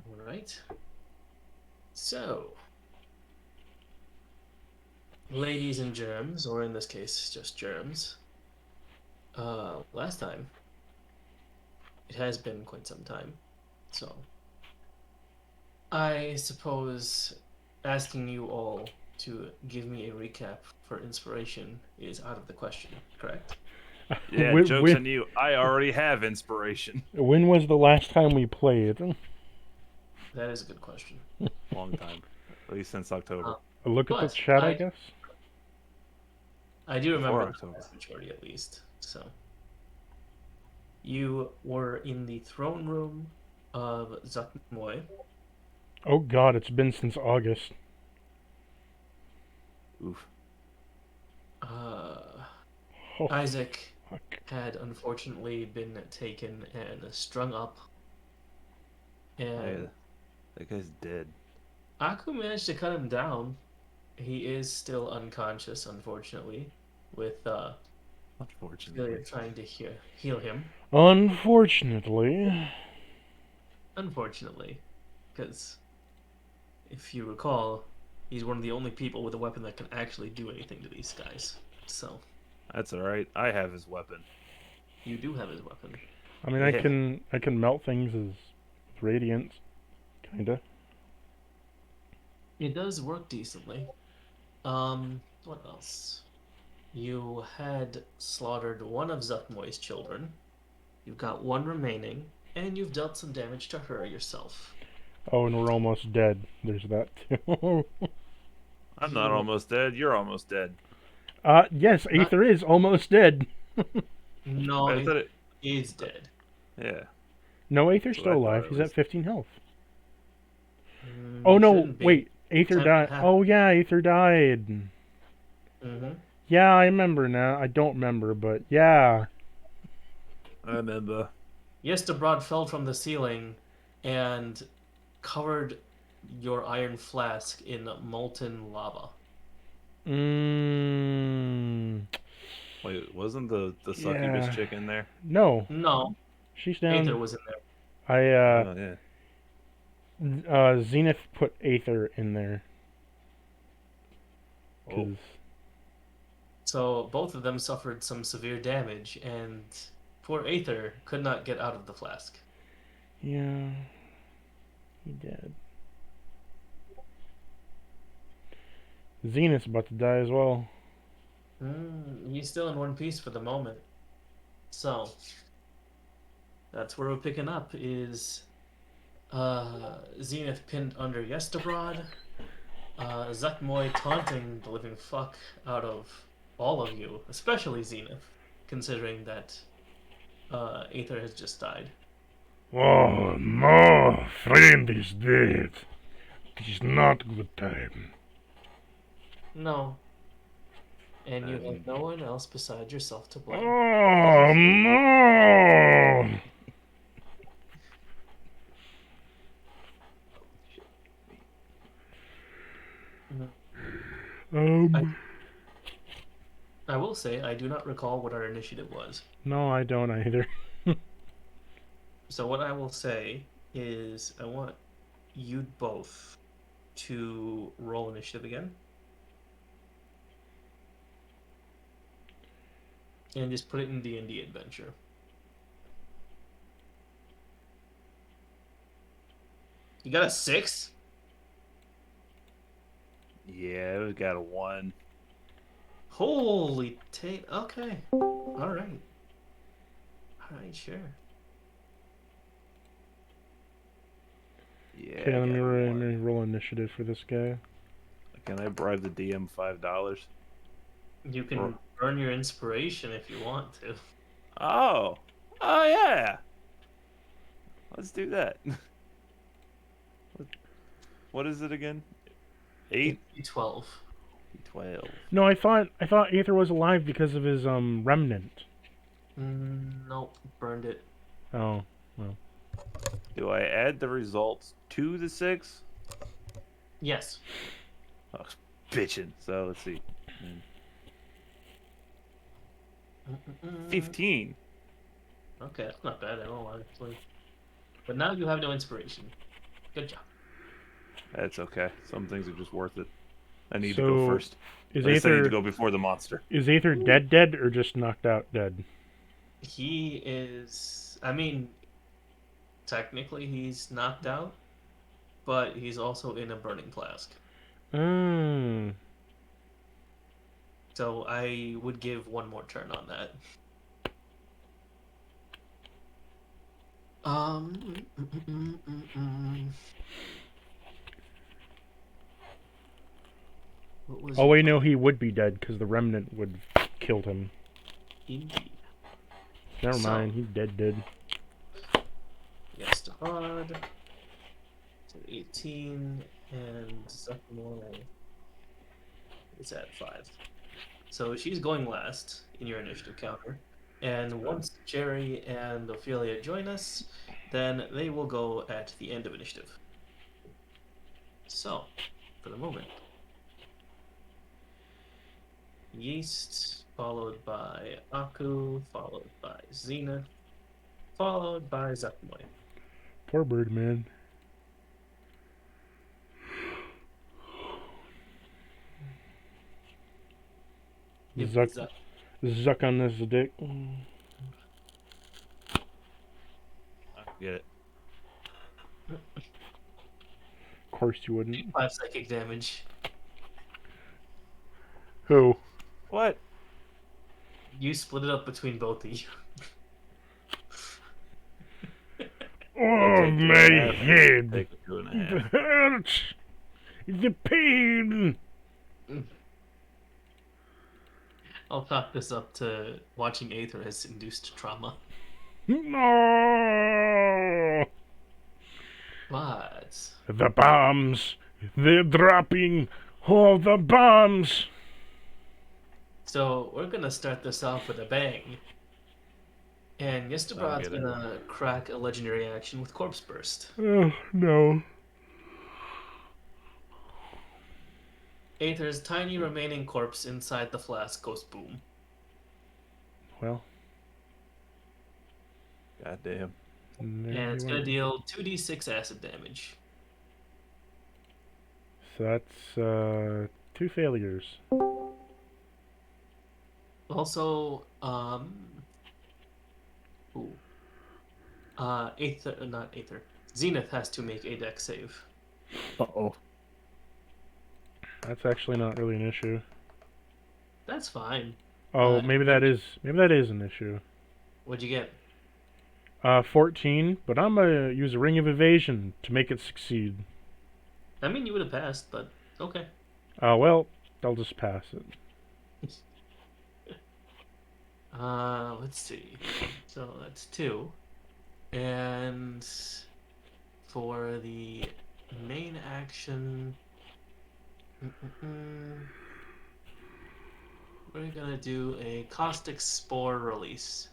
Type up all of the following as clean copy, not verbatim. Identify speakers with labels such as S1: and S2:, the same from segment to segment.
S1: All right. So, ladies and germs, or in this case, just germs. Last time, it has been quite some time. So, I suppose asking you all to give me a recap for inspiration is out of the question, correct?
S2: Yeah,
S3: when,
S2: joke's
S3: when
S2: on you. I already have inspiration.
S3: when was the last time we played?
S1: That is a good question.
S2: Long time. At least since
S1: Uh,
S2: October.
S3: A look at the
S1: but
S3: chat, I
S1: I
S3: guess.
S1: I do
S2: Before
S1: remember the
S2: October.
S1: vast majority at least. So you were in the throne room of Zakmoy.
S3: Oh God, it's been since August.
S2: Oof.
S1: Uh,
S3: Oh
S1: Isaac
S3: fuck.
S1: had unfortunately been taken and strung up,
S2: Oh yeah,
S1: and
S2: that guy's dead.
S1: Aku managed to cut him down. He is still unconscious, unfortunately, with Celia
S2: Unfortunately.
S1: trying to heal him.
S3: Unfortunately.
S1: Unfortunately, because if you recall, he's one of the only people with a weapon that can actually do anything to these guys. So
S2: That's alright. I have his weapon.
S1: you do have his weapon.
S3: I mean,
S2: Yeah.
S3: I can melt things as radiance, kinda.
S1: It does work decently. What else? You had slaughtered one of Zuckmoy's children. You've got one remaining, and you've dealt some damage to her yourself.
S3: Oh, and we're almost dead. There's that too.
S2: I'm not
S1: You
S2: almost dead. You're almost dead.
S3: Yes,
S1: not
S3: Aether is almost dead.
S1: no,
S2: I
S1: it
S2: thought it.
S1: is dead.
S2: Yeah,
S3: No,
S2: that's
S3: Aether's
S2: what I
S3: still
S2: thought
S3: alive.
S2: at
S3: He's at
S2: least.
S3: 15 health. Oh
S1: He
S3: no,
S1: shouldn't be.
S3: wait. Aether
S1: Time
S3: died.
S1: happened.
S3: Oh yeah, Aether died.
S1: Mm-hmm.
S3: Yeah, I remember now. I don't remember, but yeah.
S2: I remember.
S1: Yesterbrod fell from the ceiling and covered your iron flask in molten lava.
S3: Mmm.
S2: Wait, wasn't the succubus
S3: Yeah.
S2: chick in there?
S3: No,
S1: No,
S3: she's
S1: Aether
S3: down.
S1: was in there.
S3: I
S2: Oh yeah.
S3: Zenith put Aether in there
S2: Oh,
S3: because
S1: So both of them suffered some severe damage, and poor Aether could not get out of the flask.
S3: yeah, he did. Zenith's about to die as well.
S1: He's still in one piece for the moment. So that's where we're picking up is Zenith pinned under Yesterbrod, Zuckmoy taunting the living fuck out of all of you, especially Zenith, considering that Aether has just died.
S3: Oh no, friend is dead. It is not good time.
S1: No, and you have
S2: and
S1: no one else beside yourself to blame.
S3: Oh no!
S1: Mhm. I
S3: Um,
S1: I will say I do not recall what our initiative was.
S3: no, I don't either.
S1: So what I will say is I want you both to roll initiative again and just put it in D&D adventure. You got a 6?
S2: yeah, we got a one.
S1: Holy Tate. Okay. All right. All right, sure.
S2: Yeah,
S3: Okay,
S2: I
S3: let
S2: got a
S3: let
S2: one.
S3: me roll initiative for this guy.
S2: Can I bribe the DM $5?
S1: You
S2: Or
S1: can burn your inspiration if you want to.
S2: oh, oh yeah, let's do that. What what is it again?
S1: It's
S2: Eight,
S1: D12.
S2: 12.
S3: No, I thought Aether was alive because of his remnant.
S1: Nope, burned it.
S3: Oh, well.
S2: Do I add the results to the six?
S1: Yes.
S2: Oh, bitching. So let's see. Mm,
S1: Mm-mm-mm.
S2: 15.
S1: Okay, that's not bad at all, actually. But now you have no inspiration. Good job.
S2: That's okay. Some things are just worth it. I need to go
S3: So,
S2: first.
S3: is
S2: I need to
S3: Aether
S2: go before the monster.
S3: dead or just knocked out dead?
S1: He is. I mean, technically he's knocked out, but he's also in a burning flask.
S3: Mm.
S1: So I would give one more turn on that. Um. mm, mm, mm, mm. What was
S3: Oh
S1: your
S3: wait, no,
S1: plan?
S3: he would be dead because the remnant would have killed him.
S1: Indeed.
S3: Never
S1: So,
S3: mind, he's dead.
S1: yes to hard. So 18 and Zuckmore is at 5. So she's going last in your initiative counter. And once Jerry and Ophelia join us, then they will go at the end of initiative. So, for the moment, Yeast, followed by Aku, followed by Zenith, followed by Zuckmoy.
S3: Poor bird man.
S1: Give the
S3: Zuck,
S1: Zuck.
S3: Zuck on this dick.
S2: I get it.
S3: Of course you wouldn't.
S1: 5 psychic damage.
S3: Who?
S2: What?
S1: You split it up between both of you.
S3: Oh,
S2: Take
S3: my
S2: 2.5.
S3: head.
S2: Take
S3: It
S2: 2.5.
S3: hurts. The pain.
S1: I'll chalk this up to watching Aether has induced trauma.
S3: No.
S1: But
S3: The bombs. They're dropping all the bombs.
S1: so we're gonna start this off with a bang. And Yesterbrod's
S2: get it.
S1: gonna crack a legendary action with Corpse Burst.
S3: Oh, no.
S1: Aether's tiny remaining corpse inside the flask goes boom.
S3: Well,
S2: God damn.
S3: there
S1: And it's
S3: you
S1: gonna
S3: are.
S1: deal 2d6 acid damage.
S3: So that's 2 failures.
S1: Also, Aether, not Aether. Zenith has to make a dex save.
S4: Uh-oh.
S3: That's actually not really an issue.
S1: That's fine.
S3: Oh, maybe that is an issue.
S1: What'd you get?
S3: 14, but I'm gonna use a ring of evasion to make it succeed.
S1: I mean, you would have passed, but okay.
S3: Well, I'll just pass it.
S1: Let's see. So that's 2. And for the main action, we're gonna do a caustic spore release.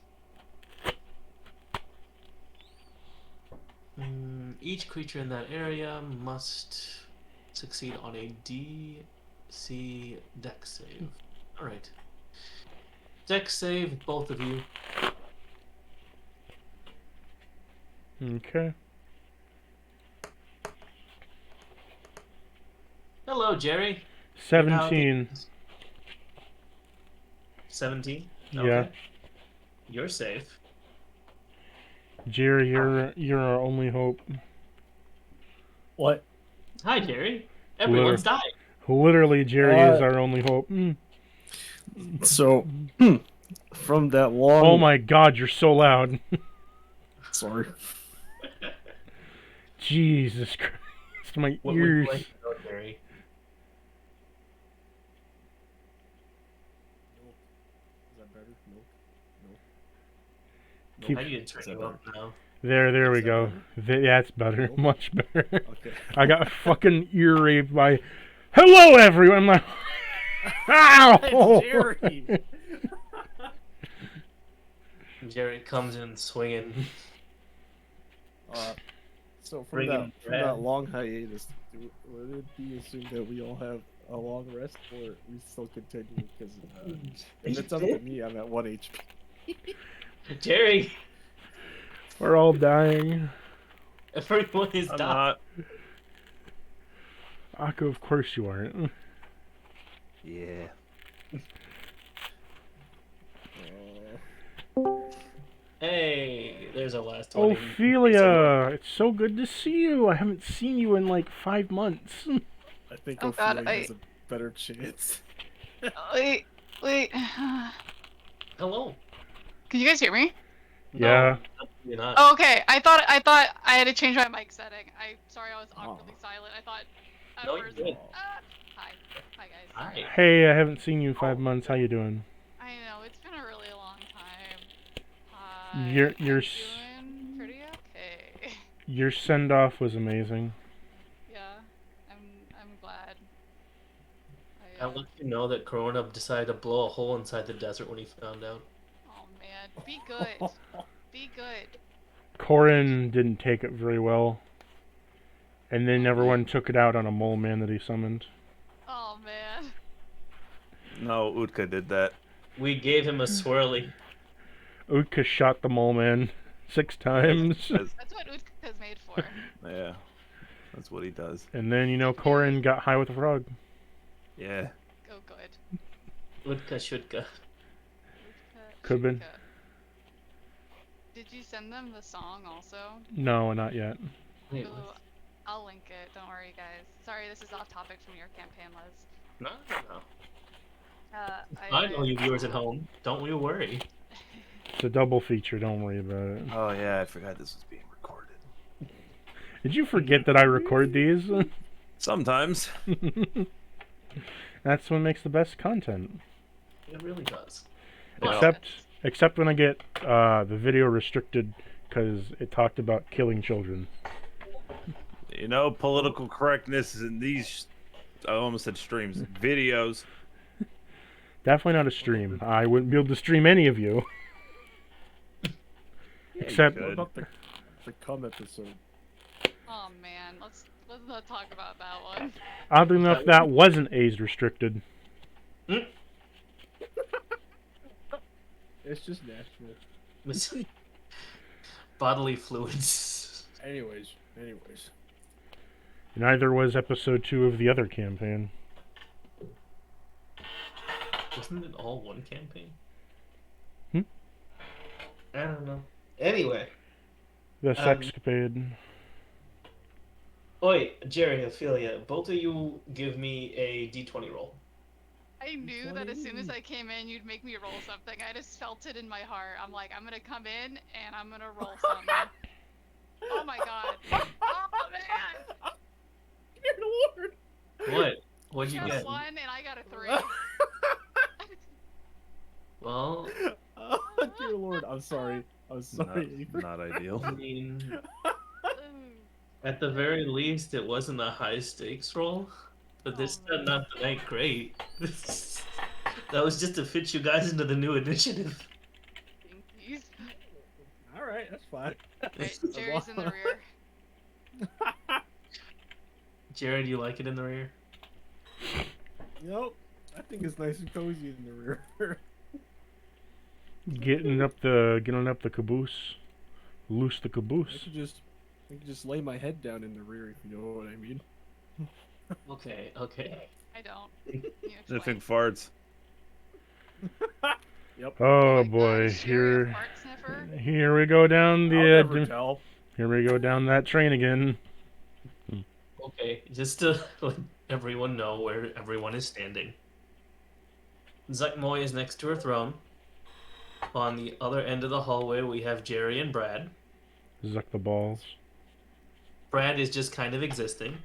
S1: Each creature in that area must succeed on a DC dex save. Alright. Dex save, both of you.
S3: Okay.
S1: Hello, Jerry.
S3: 17.
S1: 17?
S3: Yeah.
S1: Okay. You're safe.
S3: Jerry, you're our only hope.
S4: What?
S1: Hi, Jerry. Everyone's died.
S3: Literally, Jerry is our only hope.
S4: So, from that long...
S3: Oh my god, you're so loud.
S4: Sorry.
S3: Jesus Christ, my
S1: What would you
S3: ears.
S1: like to know, Jerry?
S4: Is that better? No.
S3: Keep-
S1: I need to turn
S4: Is that
S1: you up now.
S3: There we
S4: Is that
S3: go. Yeah, it's better.
S4: Nope.
S3: Much better.
S4: Okay.
S3: I got fucking ear raped by. Hello, everyone. I'm like, ow!
S4: Jerry!
S1: Jerry comes in swinging.
S4: So from
S1: Bringing
S4: that
S1: Brad.
S4: long hiatus, would it be assumed that we all have a long rest, or we still continue? Because if it's up to me, I'm at 1 HP.
S1: Jerry!
S3: We're all dying.
S1: Everyone is
S2: I'm
S1: dying.
S2: not.
S3: Akko, of course you aren't.
S2: Yeah.
S1: Hey, there's our last 20.
S3: Ophelia, it's so good to see you. I haven't seen you in like 5 months.
S4: I think
S5: Oh God,
S4: Ophelia has a better chance.
S5: wait.
S1: Hello.
S5: Can you guys hear me?
S3: Yeah.
S1: No, absolutely not.
S5: Oh, okay. I thought I had to change my mic setting. Sorry, I was awkwardly silent. I thought at
S1: No, you're
S5: first.
S1: good.
S5: Hi, guys.
S1: Hi.
S3: Hey, I haven't seen you in 5 months. How you doing?
S5: I know it's been a really long time.
S3: Your
S5: I'm doing pretty okay.
S3: your send off was amazing.
S5: Yeah, I'm glad.
S1: I'll let you know that Corona decided to blow a hole inside the desert when he found out.
S5: Oh man, be good. Be good.
S3: Corin didn't take it very well, and then
S5: Oh,
S3: everyone
S5: man.
S3: took it out on a mole man that he summoned.
S5: Oh man.
S2: No, Utka did that.
S1: We gave him a swirly.
S3: Utka shot the mole man 6 times,
S5: That's what Utka's made for.
S2: Yeah, that's what he does.
S3: and then Corin got high with the frog.
S2: Yeah.
S5: Oh good.
S1: Udka Shudka.
S5: Utka,
S3: Could've been.
S5: Shutka. Did you send them the song also?
S3: No, not yet.
S1: Wait,
S5: Ooh,
S1: what?
S5: I'll link it. Don't worry, guys. Sorry, this is off topic from your campaign, Liz.
S1: No.
S5: I
S1: I know you viewers at home. Don't you worry.
S3: It's a double feature. Don't worry about it.
S2: Oh yeah, I forgot this was being recorded.
S3: Did you forget that I record these?
S2: Sometimes.
S3: That's what makes the best content.
S1: It really does.
S2: Yeah.
S3: Except when I get the video restricted because it talked about killing children.
S2: You know, political correctness in these, I almost said streams, videos.
S3: Definitely not a stream. I wouldn't be able to stream any of you. Except-
S4: What about the cum episode?
S5: Oh man, let's not talk about that one.
S3: Oddly enough, that wasn't age restricted.
S4: It's just natural.
S1: Bodily fluids.
S4: Anyways.
S3: Neither was episode 2 of the other campaign.
S1: Wasn't it all one campaign?
S3: Hmm?
S1: I don't know. Anyway.
S3: The sexcapade.
S1: Oi, Jerry, Ophelia, both of you give me a d20 roll.
S5: I knew that as soon as I came in, you'd make me roll something. I just felt it in my heart. I'm like, I'm gonna come in and I'm gonna roll something. Oh my god. Oh man.
S4: Dear Lord.
S1: What? What'd you
S5: You got
S1: get?
S5: a 1 and I got a 3.
S1: Well,
S4: Oh, dear Lord. I'm sorry. Aether.
S2: Not ideal.
S1: I mean,
S5: Ooh.
S1: at the very least, it wasn't a high stakes roll, but this
S5: Oh,
S1: turned out to ain't great. That was just to fit you guys into the new initiative.
S5: Thank
S4: Alright, that's fine.
S5: Right, Jerry's in the rear.
S1: Jared, you like it in the rear?
S4: Nope. I think it's nice and cozy in the rear.
S3: Getting up the caboose. Loose the
S4: I
S3: caboose.
S4: could just lay my head down in the rear if you know what I mean.
S1: Okay.
S5: I don't. You
S2: Sniffing
S5: explain.
S2: farts.
S4: Yep.
S3: Oh
S5: my God,
S3: boy,
S5: is Jerry a
S3: here
S5: fart sniffer?
S3: here we go down
S4: I'll
S3: the
S4: never tell.
S3: here we go down that train again.
S1: Okay, just to let everyone know where everyone is standing. Zuckmoy is next to her throne. On the other end of the hallway, we have Jerry and Brad.
S3: Zuck the balls.
S1: Brad is just kind of existing.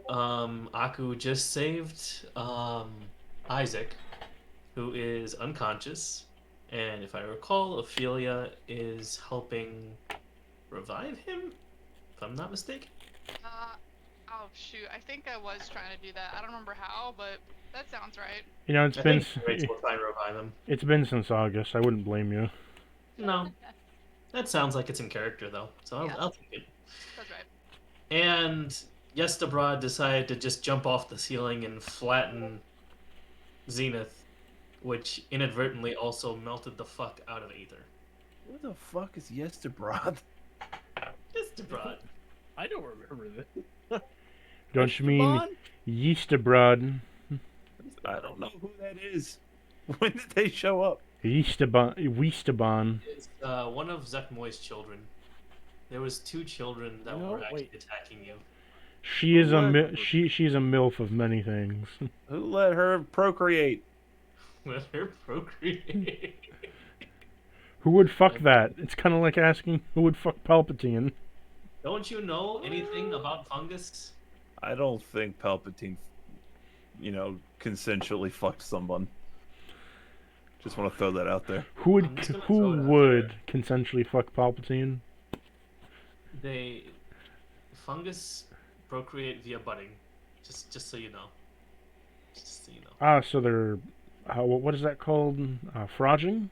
S1: Aku just saved Isaac, who is unconscious, and if I recall, Ophelia is helping revive him, if I'm not mistaken.
S5: Oh shoot, I think I was trying to do that. I don't remember how, but that sounds right.
S3: It's
S1: I
S3: been
S1: think Rachel will try and revive him.
S3: it's been since August. I wouldn't blame you.
S1: No, that sounds like it's in character though, so
S5: Yeah.
S1: I'll take it.
S5: That's right.
S1: And Yestabrod decided to just jump off the ceiling and flatten Zenith, which inadvertently also melted the fuck out of Aither.
S2: Who the fuck is Yesterbroth?
S4: I don't remember this.
S3: Don't you mean
S4: Esteban?
S3: Yeastabroad?
S2: I don't know who that is. When did they show up?
S3: Weastabon.
S1: It's one of Zuckmoy's children. There was 2 children that
S4: You know,
S1: were actually
S4: wait.
S1: attacking you.
S3: She is a
S2: Let-
S3: she's a milf of many things.
S2: Who let her procreate?
S1: Let her procreate.
S3: Who would fuck that? It's kind of like asking who would fuck Palpatine.
S1: Don't you know anything about fungus?
S2: I don't think Palpatine, consensually fucked someone. Just want to throw that out there.
S3: Who
S1: I'm just
S3: would
S1: gonna throw it out
S3: would consensually fuck Palpatine?
S1: Fungus procreate via budding. Just so you know. Just so you know.
S3: Ah, so they're what is that called? Frogging?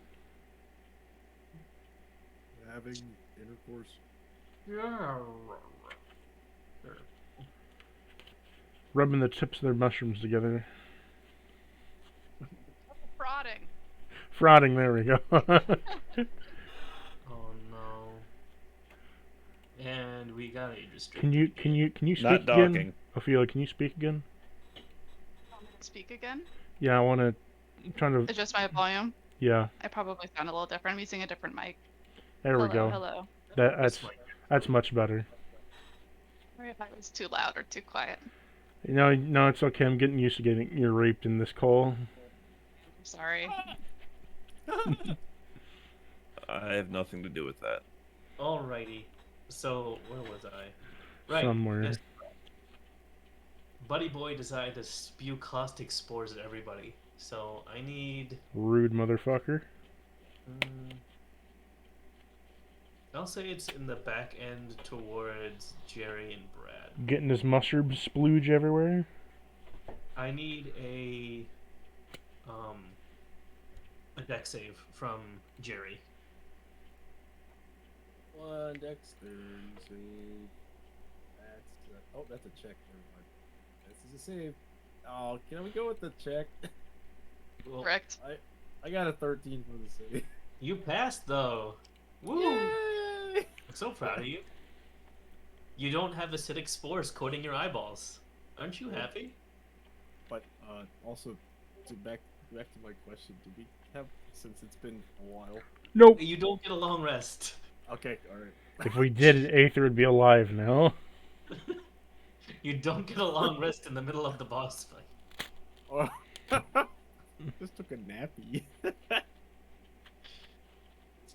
S4: Having intercourse.
S1: Yeah.
S3: Rubbing the tips of their mushrooms together.
S5: Frauding.
S3: Frauding, there we go.
S1: Oh no. And we got a restricted.
S3: Can you speak
S2: Not
S3: again?
S2: docking.
S3: Ophelia, can you speak again?
S5: Want me to speak again?
S3: Yeah, I want to. I'm trying to.
S5: Adjust my volume.
S3: Yeah,
S5: I probably sound a little different. I'm using a different mic.
S3: there
S5: hello,
S3: we go.
S5: Hello.
S3: That's much better.
S5: Sorry if I was too loud or too quiet.
S3: No, it's okay. I'm getting used to getting ear raped in this call.
S5: I'm sorry.
S2: I have nothing to do with that.
S1: Alrighty. So where was I? Right.
S3: Somewhere.
S1: yes. Buddy Boy decided to spew caustic spores at everybody. So I need.
S3: Rude motherfucker.
S1: I'll say it's in the back end towards Jerry and Brad.
S3: Getting his mushroom splooge everywhere.
S1: I need a deck save from Jerry.
S4: One dexterity. That's a check. Never mind. This is a save. Oh, can we go with the check?
S1: Well,
S5: Correct.
S4: I got a 13 for the save.
S1: you passed though. Woo!
S4: Yay!
S1: I'm so proud of you. You don't have acidic spores coating your eyeballs. Aren't you happy?
S4: But also, back to my question, do we have, since it's been a while?
S3: Nope.
S1: You don't get a long rest.
S4: Okay, all right.
S3: If we did, Aither would be alive now.
S1: You don't get a long rest in the middle of the boss fight.
S4: Oh. Just took a nappy. It's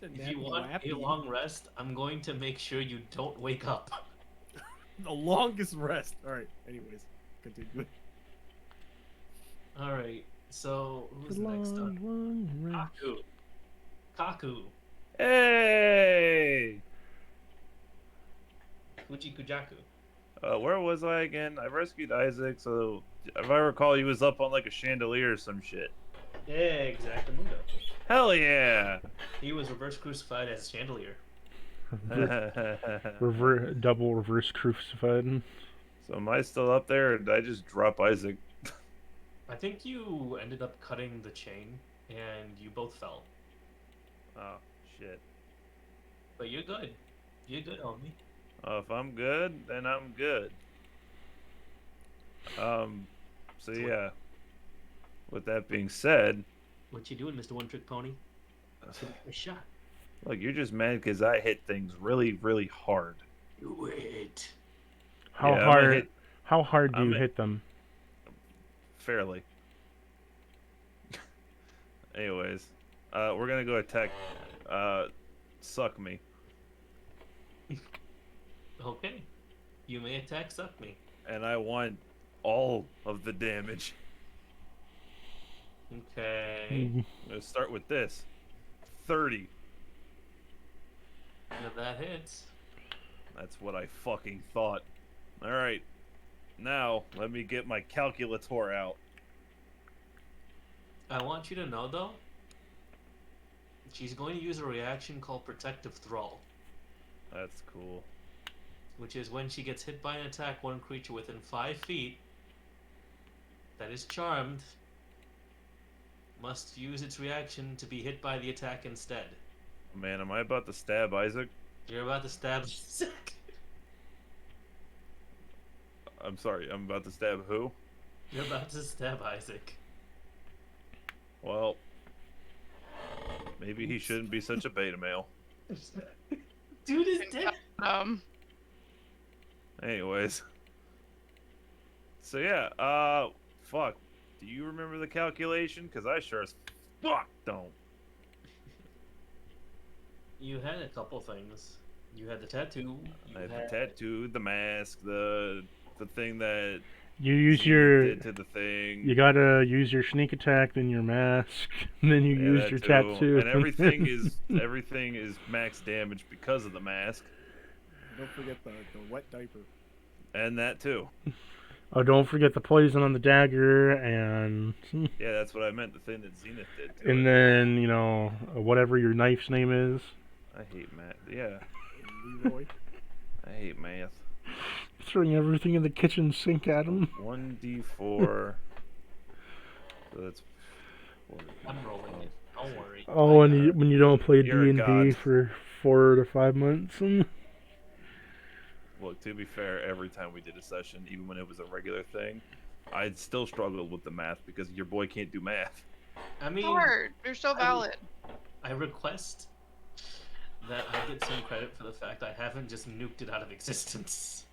S4: a
S1: If you want
S4: nappy.
S1: a long rest, I'm going to make sure you don't wake up.
S4: The longest rest. All right. Anyways, continue.
S1: All right. So who's next up?
S3: Long rest.
S1: Kaku.
S2: Hey!
S1: Fuji Kujaku.
S2: Where was I again? I rescued Isaac, so if I recall, he was up on like a chandelier or some shit.
S1: Yeah, Exactamundo.
S2: Hell yeah!
S1: He was reverse crucified as a chandelier.
S3: Double reverse crucified.
S2: So am I still up there, or did I just drop Isaac?
S1: I think you ended up cutting the chain, and you both fell.
S2: Oh, shit.
S1: But you're good. You're good, homie.
S2: If I'm good, then I'm good. So yeah. With that being said,
S1: What you doing, Mr. One Trick Pony? A shot.
S2: look, you're just mad because I hit things really, really hard.
S1: Do it.
S3: How
S2: Yeah, I'm gonna
S3: hard?
S2: hit-
S3: How hard do
S2: I'm
S3: you
S2: a-
S3: hit them?
S2: Fairly. Anyways, we're gonna go attack. Suck me.
S1: Okay. You may attack Suck Me.
S2: And I want all of the damage.
S1: Okay.
S3: Mm-hmm.
S2: I'm gonna start with this. 30.
S1: If that hits.
S2: That's what I fucking thought. Alright. Now, let me get my calculator out.
S1: I want you to know, though, she's going to use a reaction called Protective Thrall,
S2: That's cool.
S1: which is when she gets hit by an attack, one creature within 5 feet that is charmed must use its reaction to be hit by the attack instead.
S2: Man, am I about to stab Isaac?
S1: You're about to stab Isaac.
S2: I'm sorry. I'm about to stab who?
S1: You're about to stab Isaac.
S2: Well, maybe he shouldn't be such a beta male.
S1: Dude is dead.
S2: Anyways. So yeah, fuck. Do you remember the calculation? Cause I sure as fuck don't.
S1: You had a couple things. You had the tattoo.
S2: I had the tattoo, the mask, the thing that
S3: You use
S2: Zenith
S3: your.
S2: did to the thing.
S3: You gotta use your sneak attack, then your mask, and then you
S2: Yeah,
S3: use
S2: that
S3: your
S2: too.
S3: tattoo.
S2: And everything is max damage because of the mask.
S4: Don't forget the wet diaper.
S2: And that too.
S3: Oh, don't forget the poison on the dagger, and
S2: Yeah, that's what I meant. The thing that Zenith did to
S3: and
S2: it.
S3: then whatever your knife's name is.
S2: I hate math. Yeah,
S4: Leroy.
S2: I hate math.
S3: Throwing everything in the kitchen sink at him.
S2: 1d4. So that's.
S1: I'm rolling it. Don't worry.
S3: Oh, when you don't play
S2: You're a
S3: D&D
S2: god.
S3: for 4 to 5 months.
S2: Look, to be fair, every time we did a session, even when it was a regular thing, I still struggled with the math because your boy can't do math.
S1: I mean,
S5: Hard. You're so valid.
S1: I request that I get some credit for the fact I haven't just nuked it out of existence.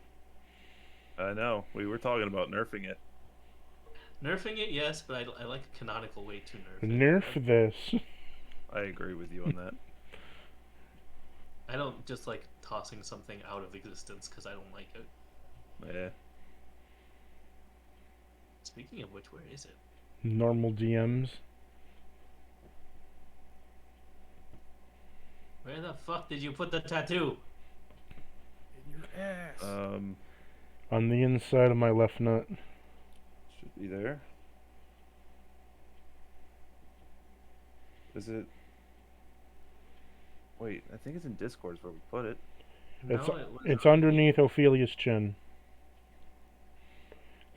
S2: I know. We were talking about nerfing it.
S1: Nerfing it, yes, but I like a canonical way to nerf it.
S3: Nerf this.
S2: I agree with you on that.
S1: I don't just like tossing something out of existence because I don't like it.
S2: Yeah.
S1: Speaking of which, where is it?
S3: Normal DMs.
S1: Where the fuck did you put the tattoo?
S4: In your ass.
S3: On the inside of my left nut.
S2: Should be there. Is it? Wait, I think it's in Discord is where we put it.
S3: It's,
S1: No, it was
S3: it's underneath Ophelia's chin.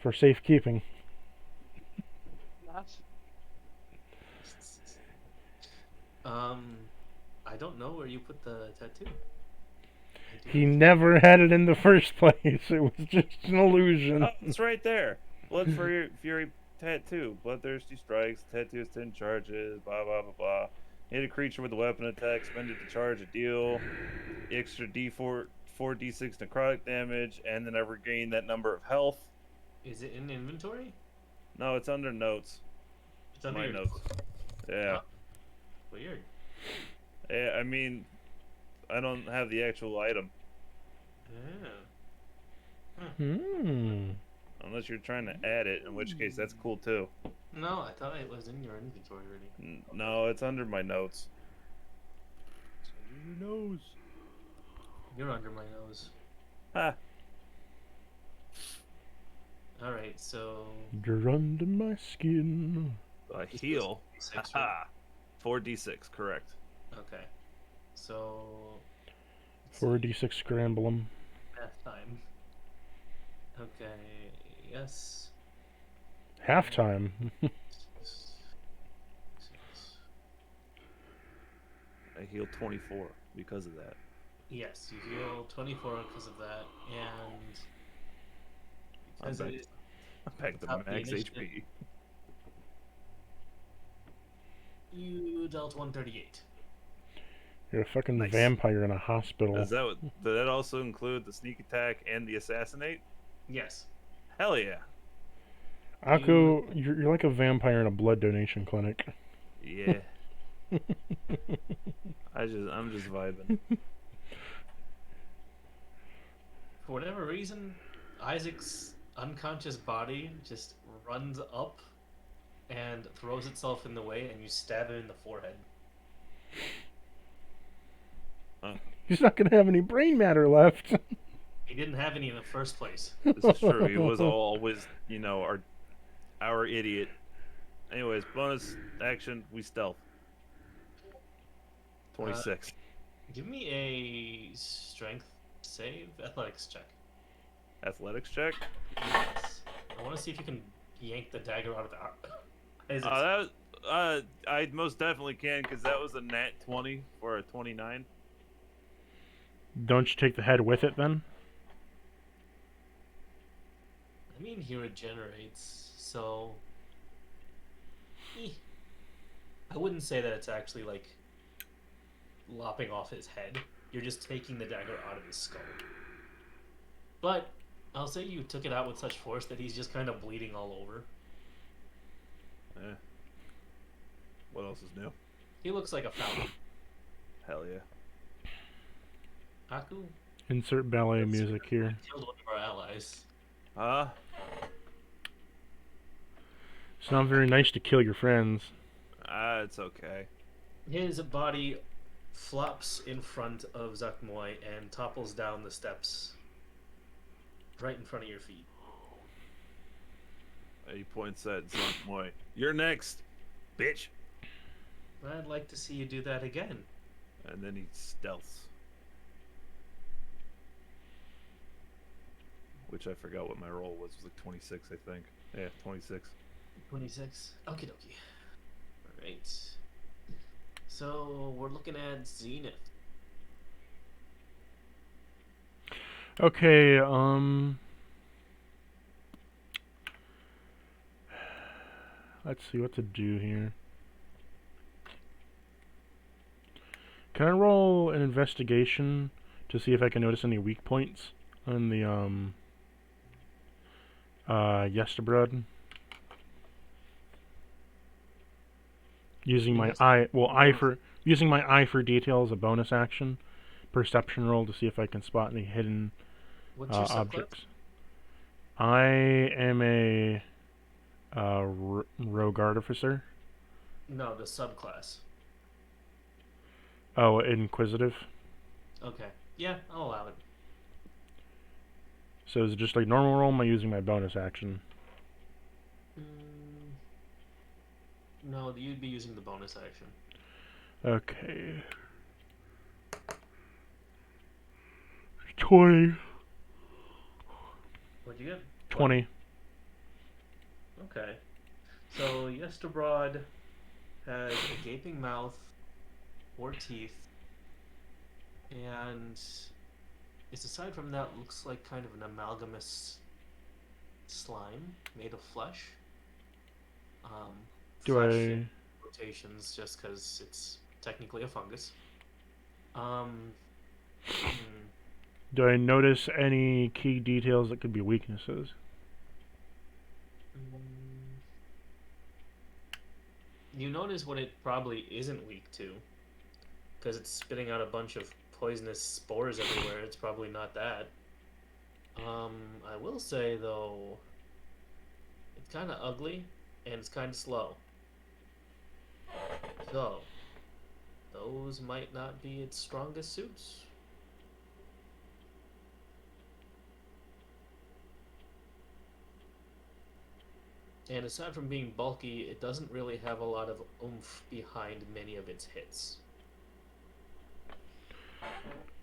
S3: For safekeeping.
S1: I don't know where you put the tattoo.
S3: He never had it in the first place. It was just an illusion.
S2: Oh, it's right there. Blood Fury tattoo. Bloodthirsty strikes. Tattoo is 10 charges. Blah, blah, blah, blah. Hit a creature with a weapon attack. Spend it to charge a deal. Extra D4, 4d6 necrotic damage. And then I regain that number of health.
S1: Is it in inventory?
S2: No, it's under notes.
S1: It's under
S2: My
S1: your
S2: notes. Yeah.
S1: Weird.
S2: Yeah, I mean, I don't have the actual item.
S1: Yeah.
S2: Unless you're trying to add it, in which case that's cool too.
S1: No, I thought it was in your inventory already.
S2: No, it's under my notes.
S4: Your nose.
S1: You're under my nose.
S2: Ha!
S1: Alright, so...
S3: You're under my skin.
S2: I heal.
S1: D6, right?
S2: Ha! 4d6, correct.
S1: Okay. So...
S3: 4d6 scramble 'em.
S1: Math time. Okay, yes.
S3: Halftime.
S2: I heal 24 because of that.
S1: Yes, you heal 24 because of that, and... Because
S2: I'm
S1: it is
S2: back to
S1: Top the
S2: max
S1: initiative.
S2: HP.
S1: you dealt 138.
S3: You're a fucking
S2: Nice.
S3: vampire in a hospital.
S2: Does that also include the sneak attack and the assassinate?
S1: Yes.
S2: Hell yeah.
S3: Akko, you're like a vampire in a blood donation clinic.
S2: Yeah. I'm just vibing.
S1: For whatever reason, Isaac's unconscious body just runs up and throws itself in the way, and you stab him in the forehead.
S3: He's not gonna have any brain matter left.
S1: He didn't have any in the first place.
S2: This is true. He was always, our idiot. Anyways, bonus action, we stealth. 26.
S1: Give me a strength save, athletics check.
S2: Athletics check.
S1: Yes. I want to see if you can yank the dagger out of Isaac's.
S2: I most definitely can, because that was a nat 20 for a 29.
S3: Don't you take the head with it then?
S1: I mean, he regenerates, so eh. I wouldn't say that it's actually like lopping off his head. You're just taking the dagger out of his skull. But I'll say you took it out with such force that he's just kind of bleeding all over.
S2: Eh. What else is new?
S1: He looks like a fountain.
S2: Hell yeah.
S1: Haku,
S3: Insert ballet
S1: let's
S3: music here.
S1: killed one of our allies.
S2: Huh?
S3: It's not very nice to kill your friends.
S2: It's okay.
S1: His body flops in front of Zakmoy and topples down the steps right in front of your feet.
S2: He points at Zunkmoy. You're next, bitch.
S1: I'd like to see you do that again.
S2: And then he stealths. Which I forgot what my roll was. It was like 26, I think. Yeah, 26.
S1: 26. Okie dokie. Alright. So we're looking at Zenith.
S3: Okay, let's see what to do here. Can I roll an investigation to see if I can notice any weak points on the, Yesterbrod? Using my using my eye for detail as a bonus action. Perception roll to see if I can spot any hidden
S1: What's your subclass?
S3: objects. I am a rogue artificer.
S1: No, the subclass.
S3: Oh, inquisitive.
S1: Okay. Yeah, I'll allow it.
S3: So is it just like normal roll? Am I using my bonus action?
S1: No, you'd be using the bonus action.
S3: Okay. 20.
S1: What'd you get?
S3: 20.
S1: Okay. So Yesterbrod has a gaping mouth, 4 teeth, and it's aside from that looks like kind of an amalgamous slime made of flesh.
S3: Do
S1: Flesh
S3: I
S1: in quotations just because it's technically a fungus.
S3: do I notice any key details that could be weaknesses?
S1: You notice what it probably isn't weak to, because it's spitting out a bunch of poisonous spores everywhere. It's probably not that. I will say though, it's kind of ugly and it's kind of slow. So, those might not be its strongest suits. And aside from being bulky, it doesn't really have a lot of oomph behind many of its hits.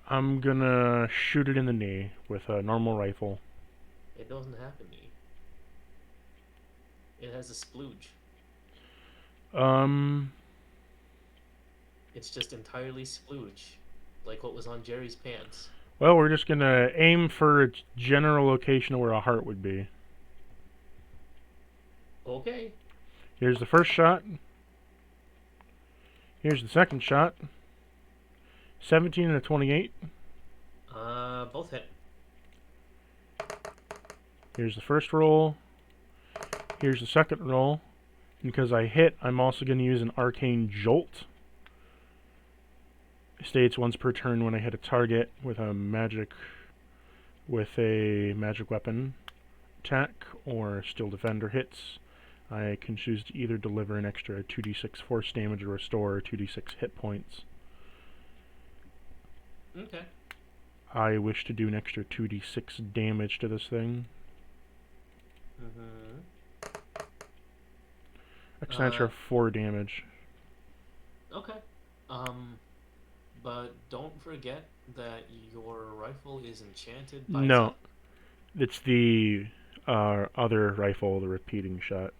S3: I'm gonna shoot it in the knee with a normal rifle.
S1: It doesn't have a knee. It has a splooge. It's just entirely splooge, like what was on Jerry's pants.
S3: Well, we're just gonna aim for its general location where a heart would be.
S1: Okay.
S3: Here's the first shot. Here's the second shot. 17 and a 28.
S1: Both hit.
S3: Here's the first roll. Here's the second roll. And because I hit, I'm also going to use an arcane jolt. It states once per turn when I hit a target with a magic weapon attack or still defender hits, I can choose to either deliver an extra 2d6 force damage or restore 2d6 hit points.
S1: Okay.
S3: I wish to do an extra 2d6 damage to this thing. Actually, extra 4 damage.
S1: Okay. But don't forget that your rifle is enchanted by
S3: No, it's the other rifle, the repeating shot.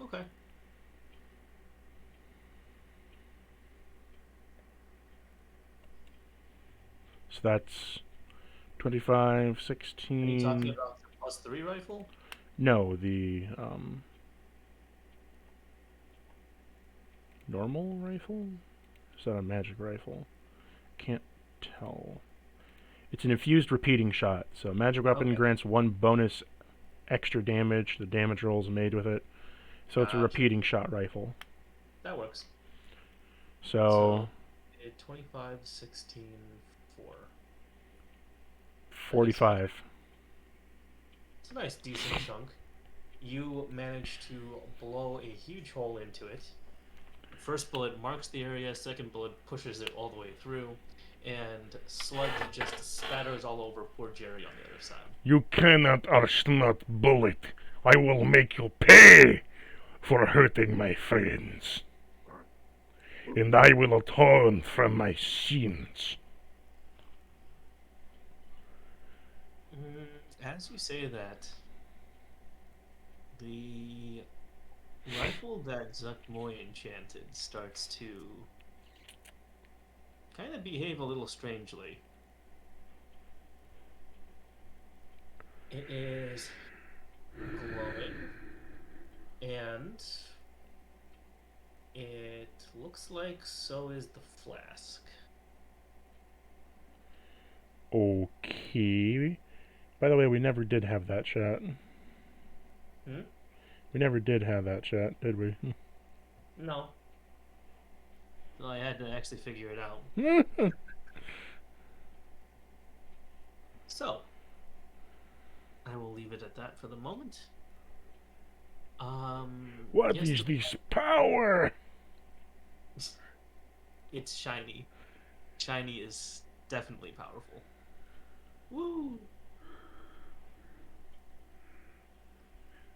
S1: Okay.
S3: So that's 25,
S1: Are
S3: 16.
S1: you talking about the +3 rifle?
S3: No, the normal rifle? Is that a magic rifle? Can't tell. It's an infused repeating shot. So magic weapon
S1: Okay.
S3: grants 1 bonus extra damage. The damage rolls made with it. So it's a
S1: Gotcha.
S3: repeating shot rifle.
S1: That works.
S3: So
S1: 25, 16, 4.
S3: 45.
S1: It's a nice, decent chunk. You manage to blow a huge hole into it. First bullet marks the area, second bullet pushes it all the way through, and sludge just spatters all over poor Jerry on the other side.
S6: You cannot arst not bullet. I will make you pay for hurting my friends. And I will atone from my sins.
S1: As you say that, the rifle that Zuckmoy enchanted starts to kind of behave a little strangely. It is glowing, and it looks like so is the flask.
S3: Okay. By the way, we never did have that shot.
S1: Hmm?
S3: We never did have that shot, did we?
S1: No. So I had to actually figure it out. So, I will leave it at that for the moment.
S6: What
S1: yes,
S6: is this power?
S1: It's shiny. Shiny is definitely powerful. Woo!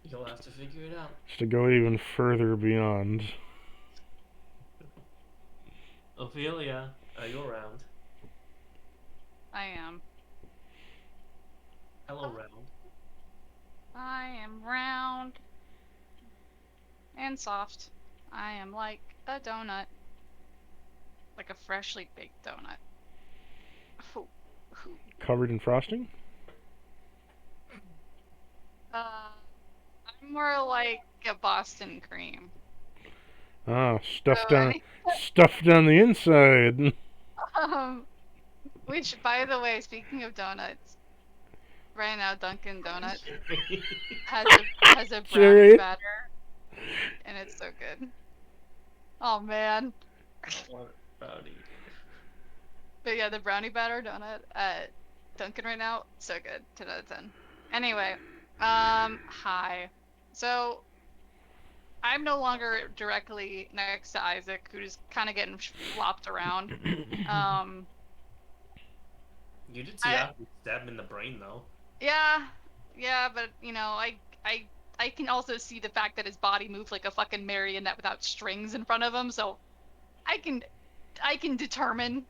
S1: You'll have to figure it out.
S3: Just to go even further beyond.
S1: Ophelia, are you around?
S5: I am.
S1: Hello, round.
S5: I am round and soft. I am like a donut. Like a freshly baked donut. Ooh, ooh.
S3: Covered in frosting?
S5: I'm more like a Boston cream.
S3: Ah,
S5: So,
S3: stuffed on the inside.
S5: which, by the way, speaking of donuts, right now Dunkin' Donut has a brownie
S3: Jerry.
S5: batter, and it's so good. Oh man.
S1: What brownie?
S5: But yeah, the brownie batter donut at Dunkin' right now, so good. 10 out of 10. Anyway, hi. So, I'm no longer directly next to Isaac, who's kind of getting flopped around.
S1: You did see after you stabbed him in the brain, though.
S5: Yeah, but you know, I can also see the fact that his body moved like a fucking marionette without strings in front of him, so I can determine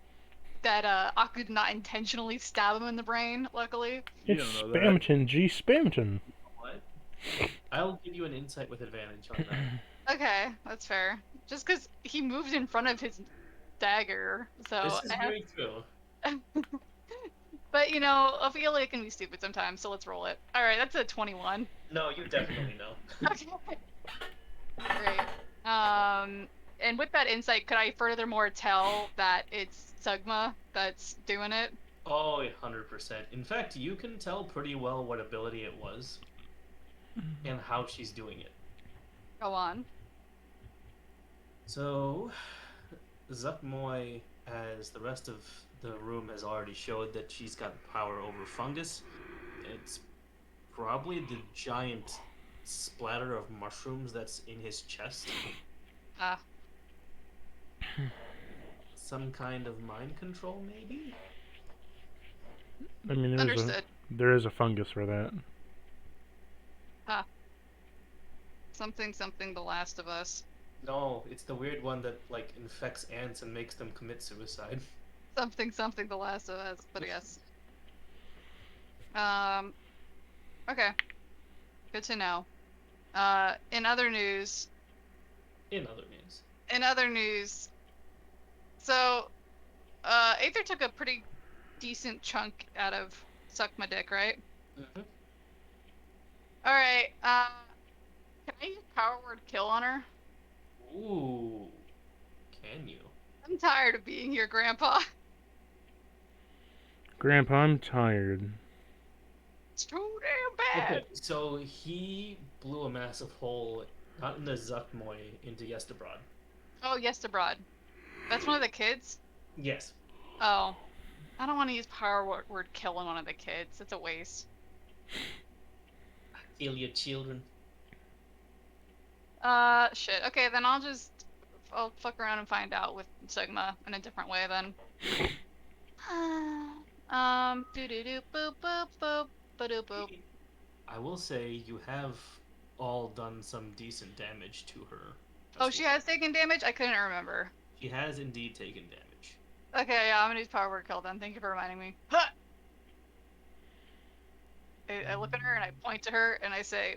S5: that Aku did not intentionally stab him in the brain, luckily.
S2: You
S3: It's
S2: don't know that.
S3: Spamton G. Spamton.
S1: What? I'll give you an insight with advantage on that.
S5: Okay, that's fair. Just because he moved in front of his dagger, so
S1: This is very true.
S5: But you know, Ophelia can be stupid sometimes, so let's roll it. Alright, that's a 21.
S1: No, you definitely know.
S5: Okay. Great. And with that insight, could I furthermore tell that it's Sugma that's doing it?
S1: Oh, 100%. In fact, you can tell pretty well what ability it was and how she's doing it.
S5: Go on.
S1: So, Zuckmoy, as the rest of the room has already showed that she's got power over fungus, it's probably the giant splatter of mushrooms that's in his chest.
S5: Ah.
S1: Some kind of mind control, maybe?
S3: I mean,
S5: Understood.
S3: there is a fungus for that.
S5: Something, The Last of Us.
S1: No, it's the weird one that, like, infects ants and makes them commit suicide.
S5: Something, The Last of Us, but yes. Okay. Good to know. In other news, so, Aither took a pretty decent chunk out of suck my dick, right?
S1: Mm-hmm.
S5: All right. Can I use power word kill on her?
S1: Ooh, can you?
S5: I'm tired of being your grandpa.
S3: Grandpa, I'm tired.
S5: It's too damn bad.
S1: Okay, so he blew a massive hole, not into Zuckmoy, into Yestabrod.
S5: Oh, yes, abroad. That's one of the kids.
S1: Yes.
S5: Oh, I don't want to use power word kill on one of the kids. It's a waste.
S1: Kill your children.
S5: Shit. Okay, then I'll fuck around and find out with Sigma in a different way then. Doo doo doo boop boop boop ba doo boop.
S1: I will say you have all done some decent damage to her.
S5: Oh,
S1: as
S5: she
S1: well.
S5: has taken damage? I couldn't remember.
S1: She has indeed taken damage.
S5: Okay, yeah, I'm gonna use power word kill then. Thank you for reminding me. Ha! I look at her and I point to her and I say,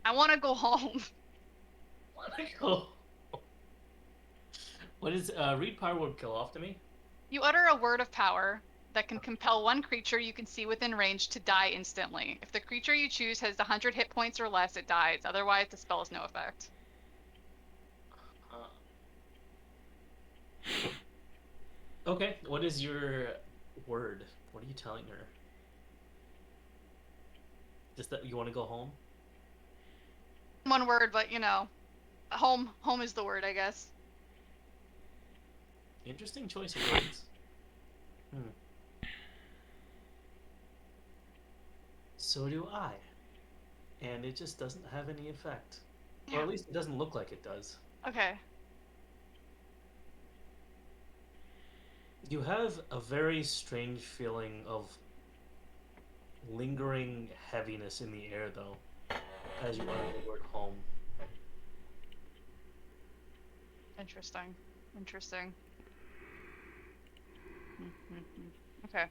S5: I want to go home.
S1: What is read power word kill off to me?
S5: You utter a word of power that can compel one creature you can see within range to die instantly. If the creature you choose has 100 hit points or less, it dies. Otherwise, the spell has no effect.
S1: Okay, what is your word? What are you telling her? Just that you want to go home?
S5: One word, but you know, home is the word, I guess.
S1: Interesting choice of words. So do I. And it just doesn't have any effect. Or at least it doesn't look like it does.
S5: Okay.
S1: You have a very strange feeling of lingering heaviness in the air, though, as you utter the word home.
S5: Interesting. Okay.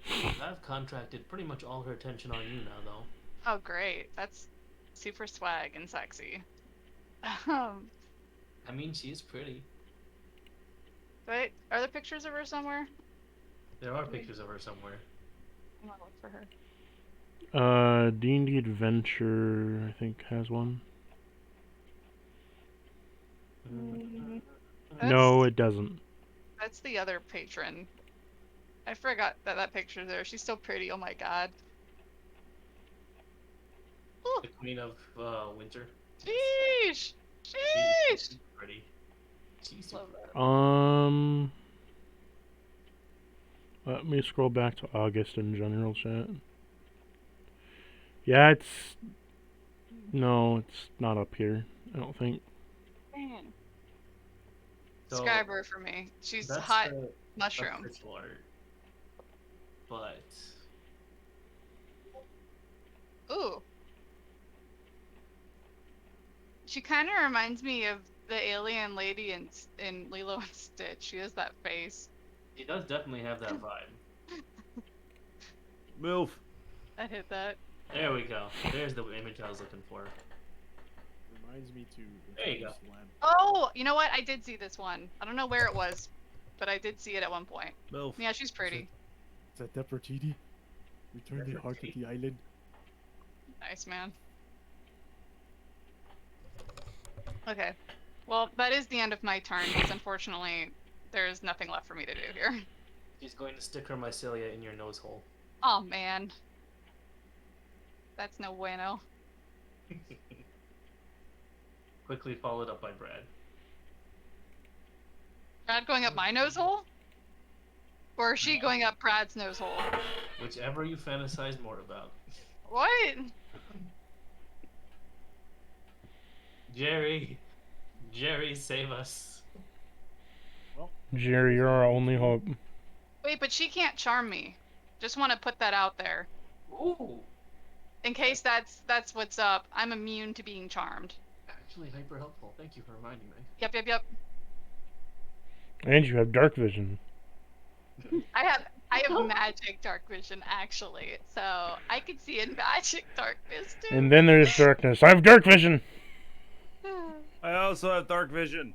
S1: You have contracted pretty much all her attention on you now, though.
S5: Oh, great. That's super swag and sexy.
S1: I mean, she is pretty.
S5: Wait, are there pictures of her somewhere?
S1: There are pictures of her somewhere.
S5: I'm gonna look for her.
S3: D&D Adventure, I think, has one. No, it doesn't.
S5: That's the other patron. I forgot that picture's there. She's so pretty. Oh my god. Ooh.
S1: The Queen of Winter.
S5: Sheesh!
S1: She's pretty. She's
S5: Love
S1: super
S5: that.
S3: Let me scroll back to August in general chat. Yeah, no, it's not up here, I don't think.
S5: Man.
S1: So,
S5: Describe her for me. She's
S1: that's
S5: hot
S1: the
S5: mushroom.
S1: official art. But
S5: Ooh. She kind of reminds me of the alien lady in Lilo and Stitch. She has that face.
S1: he does definitely have that vibe.
S2: MILF.
S5: I hit that.
S1: There we go. There's the image I was looking for.
S4: Reminds me to.
S1: There you go.
S5: Oh, you know what? I did see this one. I don't know where it was, but I did see it at one point.
S2: MILF.
S5: Yeah, she's pretty.
S4: Is that Nefertiti? Return the heart of the island.
S5: Nice, man. Okay. Well, that is the end of my turn, because unfortunately, there's nothing left for me to do here.
S1: She's going to stick her mycelia in your nose hole.
S5: Oh, man. That's no bueno.
S1: Quickly followed up by Brad.
S5: Brad going up my nose hole? Or is she going up Brad's nose hole?
S1: Whichever you fantasize more about.
S5: What?
S1: Jerry, save us.
S3: Jerry, you're our only hope.
S5: Wait, but she can't charm me. Just want to put that out there.
S1: Ooh.
S5: In case that's what's up, I'm immune to being charmed.
S1: Actually, hyper helpful. Thank you for reminding me.
S5: Yep.
S3: And you have dark vision.
S5: I have magic dark vision actually, so I can see in magic darkness too.
S3: And then there's darkness. I have dark vision!
S2: I also have dark vision.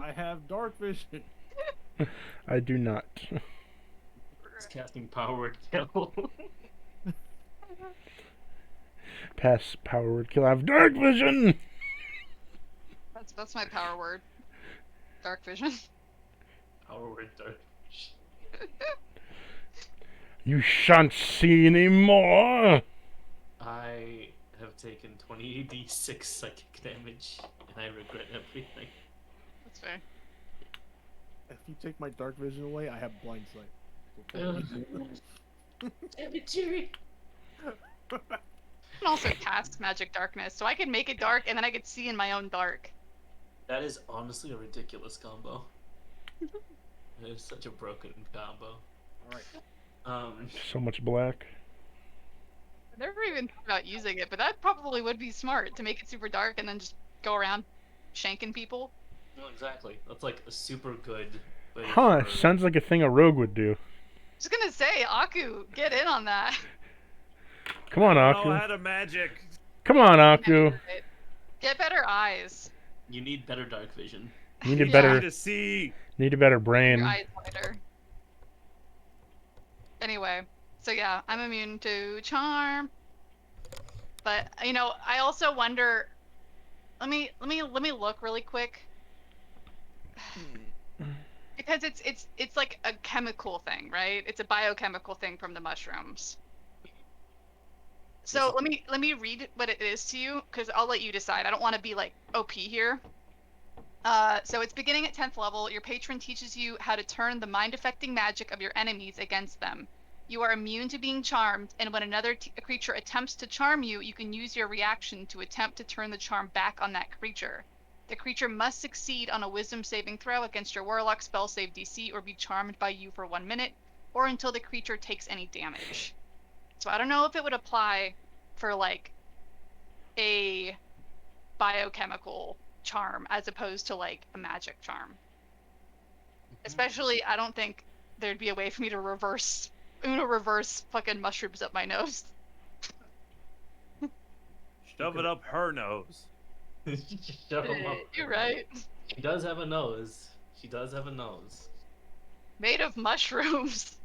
S4: I have dark vision.
S3: I do not.
S1: It's casting power word kill.
S3: Pass power word kill. I have dark vision.
S5: That's my power word. Dark vision.
S1: Power word dark.
S3: You shan't see any more.
S1: I have taken 20d6 psychic damage, and I regret everything.
S5: That's fair.
S4: If you take my dark vision away, I have blind sight.
S1: Damn it, Jerry!
S5: I can also cast magic darkness, so I could make it dark, and then I could see in my own dark.
S1: That is honestly a ridiculous combo. It is such a broken combo.
S4: Alright.
S3: So much black.
S5: I never even thought about using it, but that probably would be smart to make it super dark and then just go around shanking people.
S1: Well, exactly. That's like a super good way
S3: Huh,
S1: for...
S3: sounds like a thing a rogue would do.
S5: I was gonna say, Aku, get in on that.
S3: Come on,
S2: Oh,
S3: Aku.
S2: I had a magic.
S3: Come on, Aku.
S5: Get better eyes.
S1: You need better dark vision.
S3: Need a
S5: Yeah.
S3: better,
S2: To see.
S3: need a better
S5: Your
S3: brain.
S5: eyes wider. Anyway, so yeah, I'm immune to charm. But you know, I also wonder. Let me look really quick. Because it's like a chemical thing, right? It's a biochemical thing from the mushrooms. So let me read what it is to you, because I'll let you decide. I don't want to be like OP here. So it's beginning at 10th level. Your patron teaches you how to turn the mind-affecting magic of your enemies against them. You are immune to being charmed, and when another creature attempts to charm you, you can use your reaction to attempt to turn the charm back on that creature. The creature must succeed on a wisdom saving throw against your warlock spell save DC or be charmed by you for 1 minute, or until the creature takes any damage. So I don't know if it would apply for like a biochemical charm as opposed to like a magic charm. Especially, I don't think there'd be a way for me to reverse fucking mushrooms up my nose.
S2: Shove it up her nose.
S1: Shove 'em up.
S5: You're right.
S1: She does have a nose. She does have a nose.
S5: Made of mushrooms.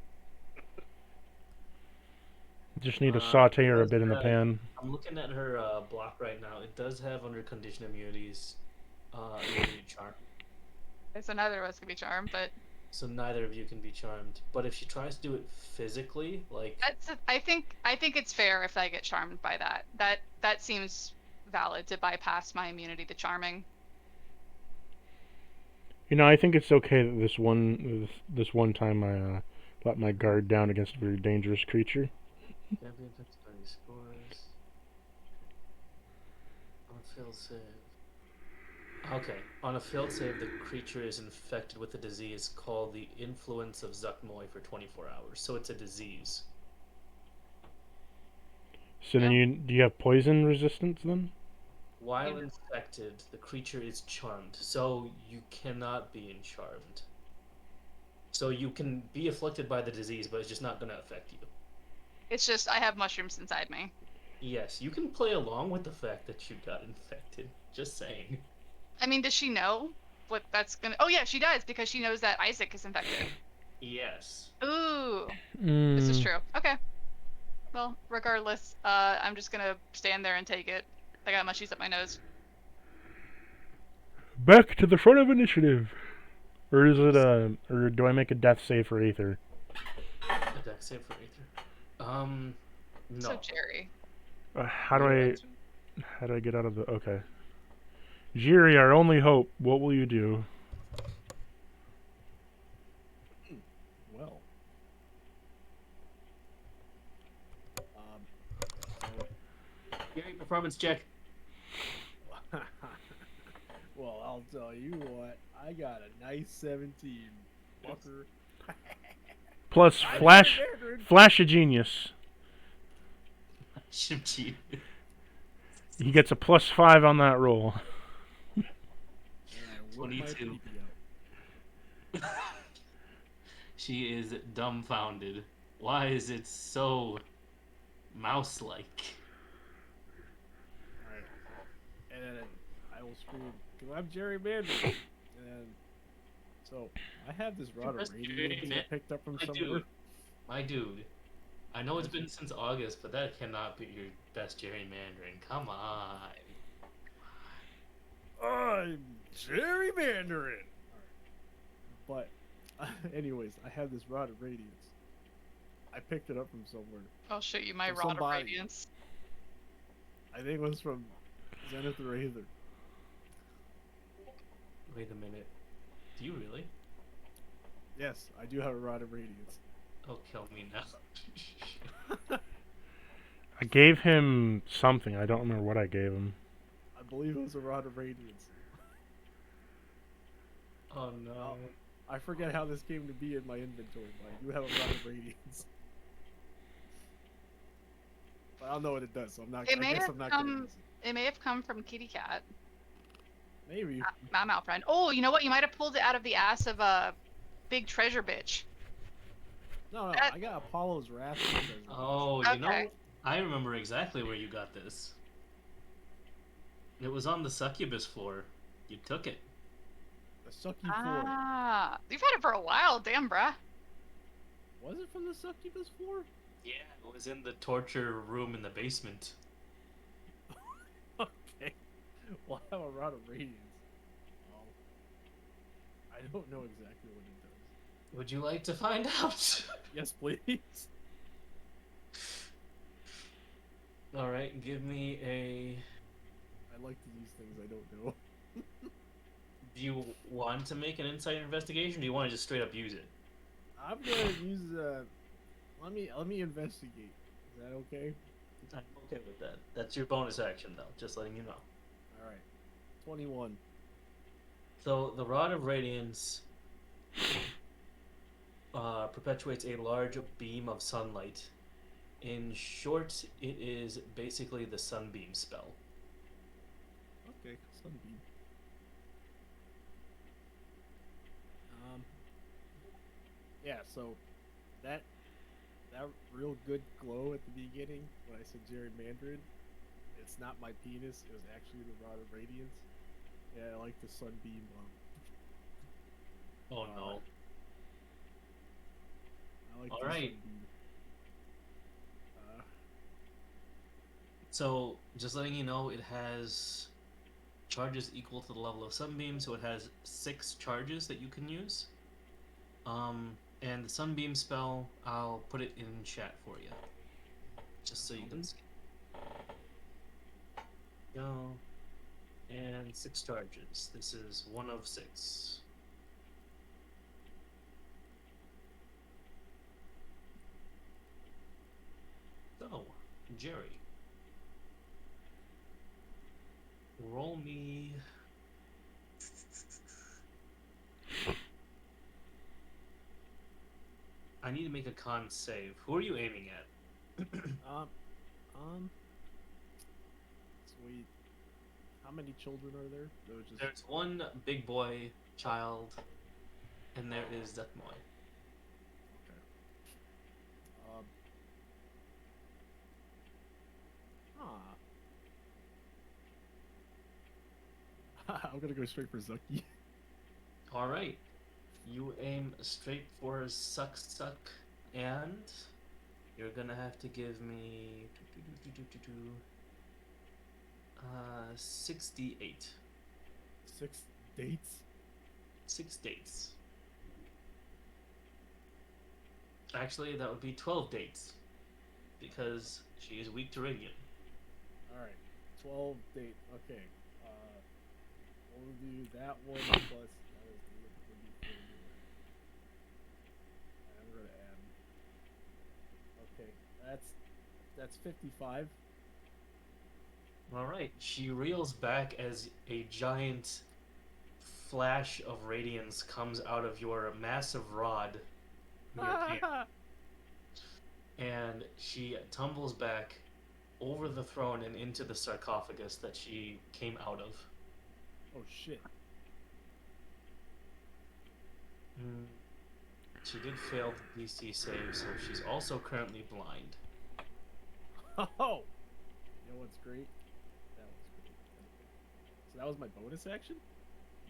S3: Just need to saute her a
S1: does
S3: bit in the
S1: have-
S3: pan.
S1: I'm looking at her block right now. It does have under condition immunities, immunity charm.
S5: So neither of us can be charmed, but
S1: So neither of you can be charmed. But if she tries to do it physically, like
S5: I think it's fair if I get charmed by that. That seems valid to bypass my immunity to charming.
S3: You know, I think it's okay that this one time I let my guard down against a very dangerous creature.
S1: champion dexterity scores on a failed save. Okay, on a failed save, the creature is infected with a disease called the influence of Zuckmoy for 24 hours. So it's a disease.
S3: So then do you have poison resistance then?
S1: While infected, the creature is charmed, so you cannot be charmed. So you can be afflicted by the disease, but it's just not going to affect you.
S5: It's just I have mushrooms inside me.
S1: Yes, you can play along with the fact that you got infected. Just saying.
S5: I mean, does she know what that's gonna? Oh yeah, she does because she knows that Isaac is infected.
S1: Yes.
S5: Ooh, this is true. Okay. Well, regardless, I'm just gonna stand there and take it. I got mushies up my nose.
S3: Back to the front of initiative. Or is it or do I make a death save for Aither?
S1: A dex save for Aither. No.
S5: So Jerry.
S3: How do I get out of the okay. Jiri, our only hope, what will you do?
S4: Well.
S1: Give me a performance check.
S4: Well, I'll tell you what. I got a nice 17, fucker.
S3: Plus flash of genius.
S1: Should cheat.
S3: He gets a +5 on that roll.
S4: And I whip my
S1: 22.
S4: pinky out.
S1: She is dumbfounded. Why is it so mouse-like?
S4: Alright. And then I will scream, because I'm gerrymandered. And so I have this rod of
S1: That's
S4: radiance I
S1: man.
S4: picked up from
S1: My
S4: somewhere.
S1: dude. My dude. I know it's
S4: Yes,
S1: been since August, but that cannot be your best gerrymandering. Come on.
S4: I'm gerrymandering. But, anyways, I have this rod of radiance. I picked it up from somewhere.
S5: I'll show you my
S4: From
S5: rod of
S4: somebody.
S5: radiance.
S4: I think it was from Zenith or Aither.
S1: Wait a minute. Do you really?
S4: Yes, I do have a rod of radiance.
S1: Oh, kill me now.
S3: I gave him something. I don't remember what I gave him.
S4: I believe it was a rod of radiance.
S1: Oh no.
S4: I forget how this came to be in my inventory, but I do have a rod of radiance. But I don't know what it does, so I'm not.
S5: It
S4: I
S5: may
S4: guess
S5: have
S4: I'm not gonna
S5: come.
S4: use it.
S5: It may have come from Kitty Cat.
S4: Maybe.
S5: I'm out, friend. Oh, you know what? You might have pulled it out of the ass of a big treasure bitch.
S4: No,
S5: That-
S4: I got Apollo's wrath. Treasure.
S1: Oh, you know,
S5: Okay.
S1: I remember exactly where you got this. It was on the succubus floor. You took it.
S4: The Sucky 4.
S5: Ah, you've had it for a while, damn, bruh.
S4: Was it from the Succubus 4?
S1: Yeah, it was in the torture room in the basement.
S4: Okay. Well, I have a rod of radiance. I don't know exactly what it does.
S1: Would you like to find out?
S4: Yes, please.
S1: Alright, give me a...
S4: I like to use things I don't know.
S1: Do you want to make an insight investigation, or do you want to just straight up use it?
S4: I'm gonna use let me investigate. Is that okay?
S1: I'm okay with that. That's your bonus action, though, just letting you know.
S4: Alright. 21.
S1: So, the Rod of Radiance perpetuates a large beam of sunlight. In short, it is basically the sunbeam spell.
S4: Okay, Sunbeam. Yeah, so that real good glow at the beginning when I said gerrymandered, it's not my penis, it was actually the rod of radiance. Yeah, I like the sunbeam.
S1: Oh no.
S4: I like
S1: All
S4: the
S1: right.
S4: sunbeam.
S1: So, just letting you know, it has charges equal to the level of Sunbeam, so it has 6 charges that you can use. And the Sunbeam spell, I'll put it in chat for you, just so you can see. Go. And 6 charges. This is 1 of 6. So, Jerry. Roll me. I need to make a con save. Who are you aiming at?
S4: Sweet. How many children are there? No, just
S1: There's one big boy child, and there is Zetmoy.
S4: okay. I'm gonna go straight for Zucky.
S1: Alright. You aim straight for Suck Suck, and you're gonna have to give me 68.
S4: 6 dates.
S1: 6 dates. Actually, that would be 12 dates, because she is weak to radiant.
S4: Alright. 12 date. Okay. We'll do that one plus that was the and I'm gonna add. Okay. That's 55.
S1: Alright, she reels back as a giant flash of radiance comes out of your massive rod in your hand. And she tumbles back over the throne and into the sarcophagus that she came out of.
S4: Oh shit.
S1: She did fail the DC save, so she's also currently blind.
S4: Oh! You know what's great? That was great. So that was my bonus action?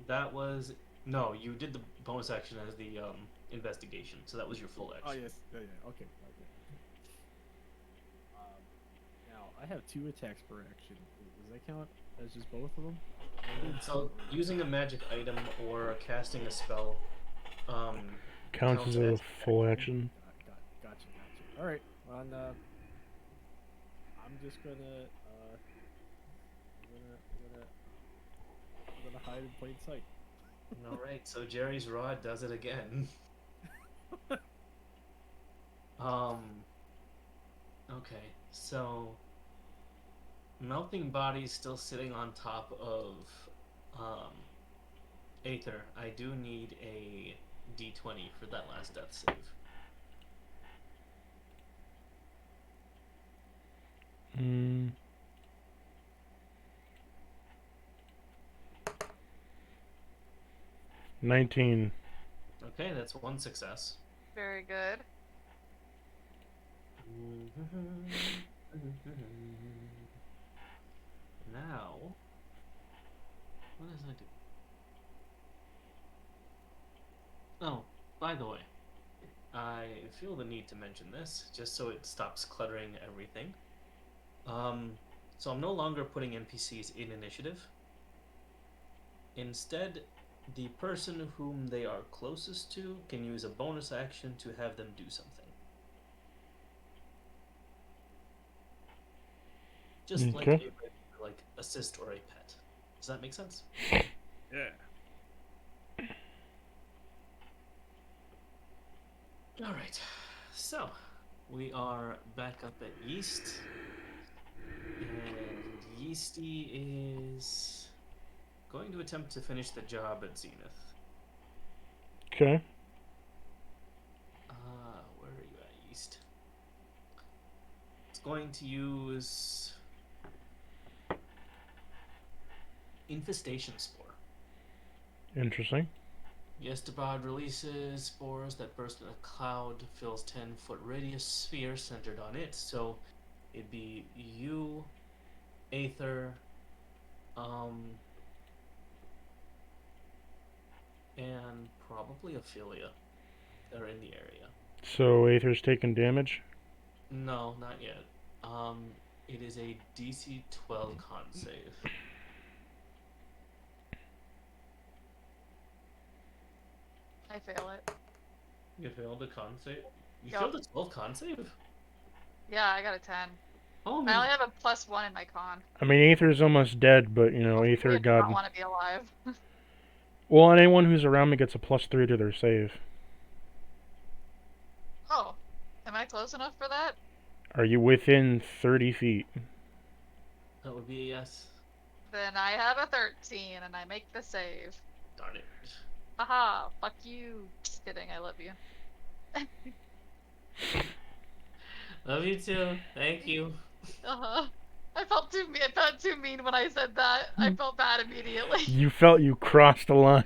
S1: That was No, you did the bonus action as the investigation, so that was your full
S4: Oh
S1: action.
S4: yes, yeah. Okay, okay. Um, now I have 2 attacks per action. Does that count as just both of them?
S1: So using a magic item or casting a spell um,
S3: Counts
S1: counts
S3: as a
S1: as an
S3: full
S1: action.
S3: action.
S4: Gotcha. All right. Well, I'm just I'm gonna hide in plain sight.
S1: All right, so Jerry's rod does it again. Um, okay, so melting body's still sitting on top of um, Aether. I do need a d20 for that last death save.
S3: Mm, 19.
S1: Okay, that's one success.
S5: Very good.
S1: Now, what does I do? Oh, by the way, I feel the need to mention this just so it stops cluttering everything. Um, so I'm no longer putting NPCs in initiative. Instead, the person whom they are closest to can use a bonus action to have them do something. Just like
S3: Okay.
S1: a like assist or a pet. Does that make sense?
S2: Yeah.
S1: All right. So we are back up at Yeast, and Yeasty is going to attempt to finish the job at Zenith.
S3: Okay.
S1: Where are you at, Yeast? It's going to use Infestation Spore.
S3: Interesting.
S1: Yesterbrod releases spores that burst in a cloud, fills 10-foot radius sphere centered on it. So it'd be you, Aether, um, and probably Ophelia that are in the area.
S3: So Aether's taking damage.
S1: No, not yet. It is a DC 12 con save.
S5: I fail it.
S1: You failed a con save? You
S5: Yup.
S1: failed a 12 con save?
S5: Yeah, I got a 10.
S1: Oh,
S5: I only
S1: man.
S5: have a +1 in my con.
S3: I mean, Aether's almost dead, but Aether
S5: Ophelia does not
S3: got.
S5: want to be alive.
S3: Well, and anyone who's around me gets a +3 to their save.
S5: Oh, am I close enough for that?
S3: Are you within 30 feet?
S1: That would be a yes.
S5: Then I have a 13 and I make the save.
S1: Darn it.
S5: Haha, fuck you. Just kidding, I love you.
S1: Love you too. Thank you.
S5: Uh-huh. I felt too mean when I said that. I felt bad immediately.
S3: You felt you crossed a line.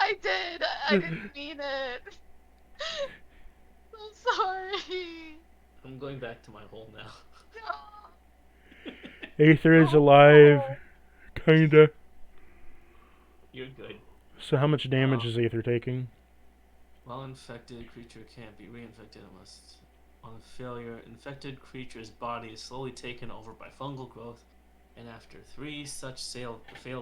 S5: I did. I didn't mean it. I'm sorry.
S1: I'm going back to my hole now.
S5: No.
S3: Aether is alive, kinda.
S1: You're good.
S3: So how much damage is Aether taking?
S1: While infected, creature can't be reinfected unless on failure. Infected creature's body is slowly taken over by fungal growth, and after 3 such failed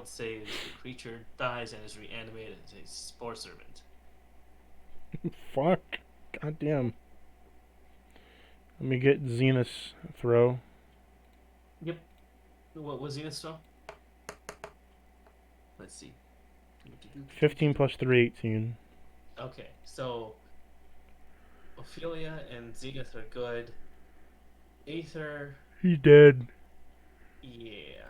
S1: saves, the creature dies and is reanimated as a spore servant.
S3: Fuck. Goddamn. Let me get Zenith's throw.
S1: Yep. What was Zenith's throw? Let's see.
S3: 15 plus 3, 18.
S1: Okay, so Ophelia and Zenith are good. Aether,
S3: He's dead.
S1: yeah.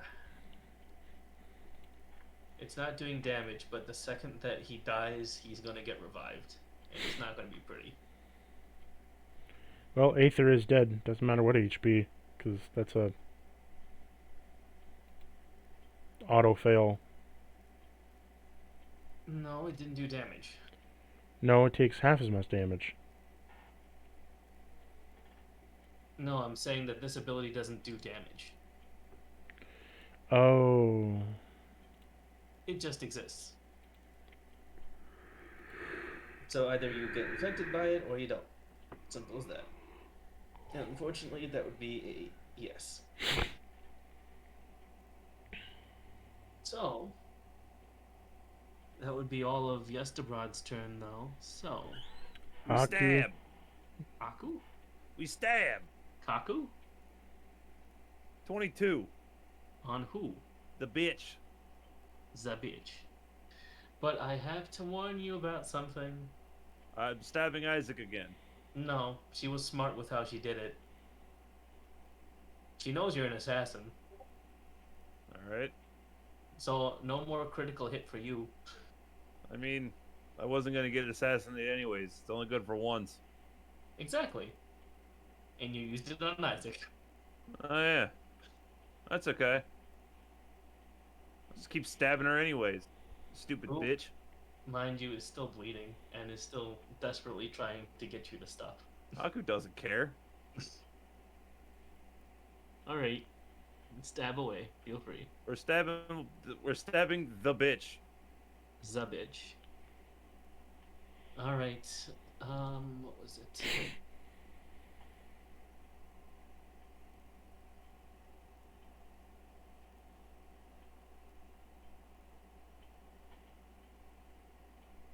S1: It's not doing damage, but the second that he dies, he's gonna get revived. And it's not gonna be pretty.
S3: Well, Aether is dead. Doesn't matter what HP, because that's a auto fail.
S1: No, it didn't do damage.
S3: No, it takes half as much damage.
S1: No, I'm saying that this ability doesn't do damage.
S3: Oh.
S1: It just exists. So either you get infected by it or you don't. Simple as that. And unfortunately, that would be a yes. So, that would be all of Yesterbrod's turn, though. So,
S2: We
S3: Haku.
S2: stab.
S1: Aku?
S2: We stab.
S1: Kaku?
S2: 22.
S1: On who?
S2: The bitch.
S1: Zabich. But I have to warn you about something.
S2: I'm stabbing Isaac again.
S1: No, she was smart with how she did it. She knows you're an assassin.
S2: Alright.
S1: So, no more critical hit for you.
S2: I mean, I wasn't going to get assassinated anyways. It's only good for once.
S1: Exactly. And you used it on Isaac.
S2: Oh, yeah. That's okay. I'll just keep stabbing her anyways. Stupid
S1: Ooh.
S2: bitch.
S1: Mind you, is still bleeding and is still desperately trying to get you to stop.
S2: Haku doesn't care.
S1: Alright. Stab away. Feel free.
S2: We're stabbing the bitch.
S1: Zabich. Alright. What was it?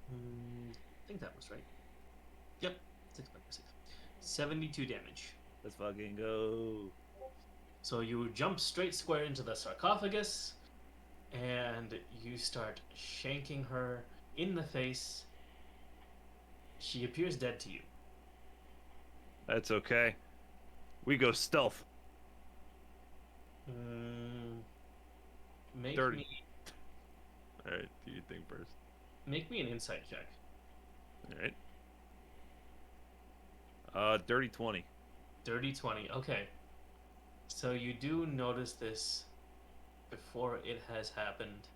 S1: I think that was right. Yep. 6 by 6. 72 damage.
S2: Let's fucking go.
S1: So you jump straight square into the sarcophagus, and you start shanking her in the face. She appears dead to you.
S2: That's okay. We go stealth.
S1: Make
S2: 30.
S1: me
S2: Alright, do you think first?
S1: make me an insight check.
S2: Alright. Dirty 20.
S1: Dirty 20. Okay. So you do notice this before it has happened.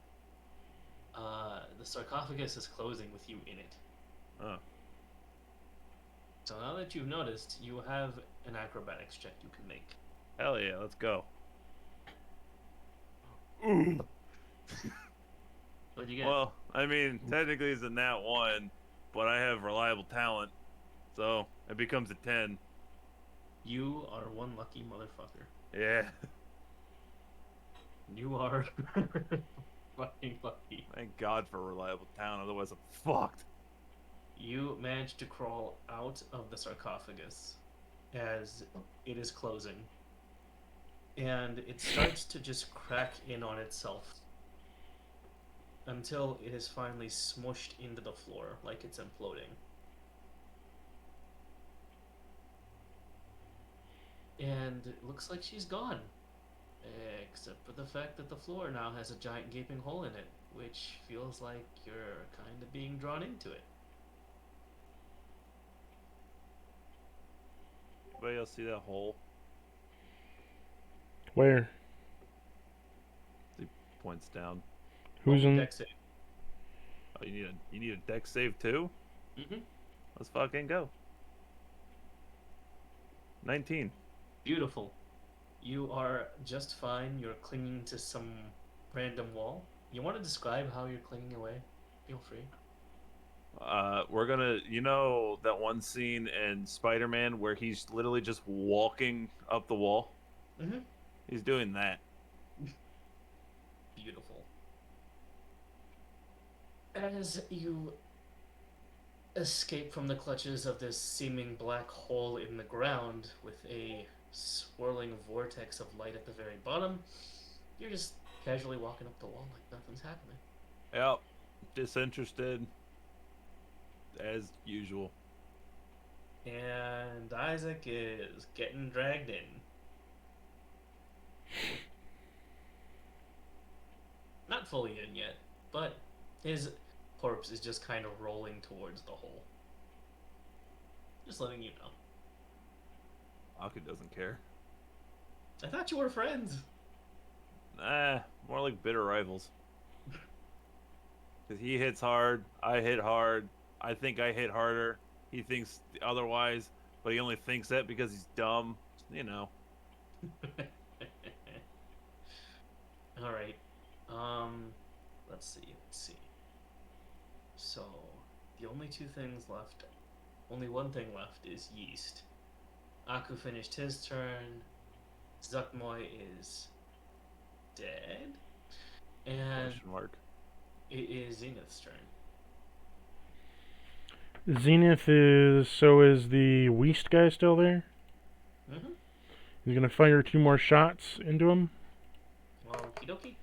S1: The sarcophagus is closing with you in it.
S2: Oh.
S1: So now that you've noticed, you have an acrobatics check you can make.
S2: Hell yeah, let's go. Ooh.
S1: What'd you get?
S2: Well, I mean, technically it's a nat 1, but I have reliable talent, so it becomes a 10.
S1: You are one lucky motherfucker.
S2: Yeah.
S1: You are fucking lucky.
S2: Thank God for reliable talent, otherwise I'm fucked.
S1: You managed to crawl out of the sarcophagus as it is closing. And it starts to just crack in on itself until it is finally smushed into the floor like it's imploding. And it looks like she's gone. Except for the fact that the floor now has a giant gaping hole in it, which feels like you're kind of being drawn into it.
S2: Anybody else see that hole?
S3: Where?
S2: He points down.
S3: Who's in?
S1: Dex save.
S2: Oh, you need a dex save too?
S1: Mm-hmm.
S2: Let's fucking go. 19.
S1: Beautiful. You are just fine. You're clinging to some random wall. You want to describe how you're clinging away? Feel free.
S2: We're gonna, you know that one scene in Spider-Man where he's literally just walking up the wall?
S1: Mm-hmm.
S2: He's doing that.
S1: Beautiful. As you escape from the clutches of this seeming black hole in the ground with a swirling vortex of light at the very bottom, you're just casually walking up the wall like nothing's happening.
S2: Yep. Disinterested. As usual.
S1: And Isaac is getting dragged in. Not fully in yet, but his corpse is just kind of rolling towards the hole. Just letting you know.
S2: Aku doesn't care.
S1: I thought you were friends.
S2: Nah, more like bitter rivals. Because he hits hard, I hit hard, I think I hit harder, he thinks otherwise, but he only thinks that because he's dumb. You know.
S1: Alright. Let's see. So, the only two things left, only one thing left is yeast. Aku finished his turn. Zuckmoy is dead. And
S2: Question mark.
S1: it is Zenith's turn.
S3: Zenith is... So is the Weast guy still there?
S1: Mm-hmm.
S3: He's gonna fire 2 more shots into him.
S1: Okie dokie.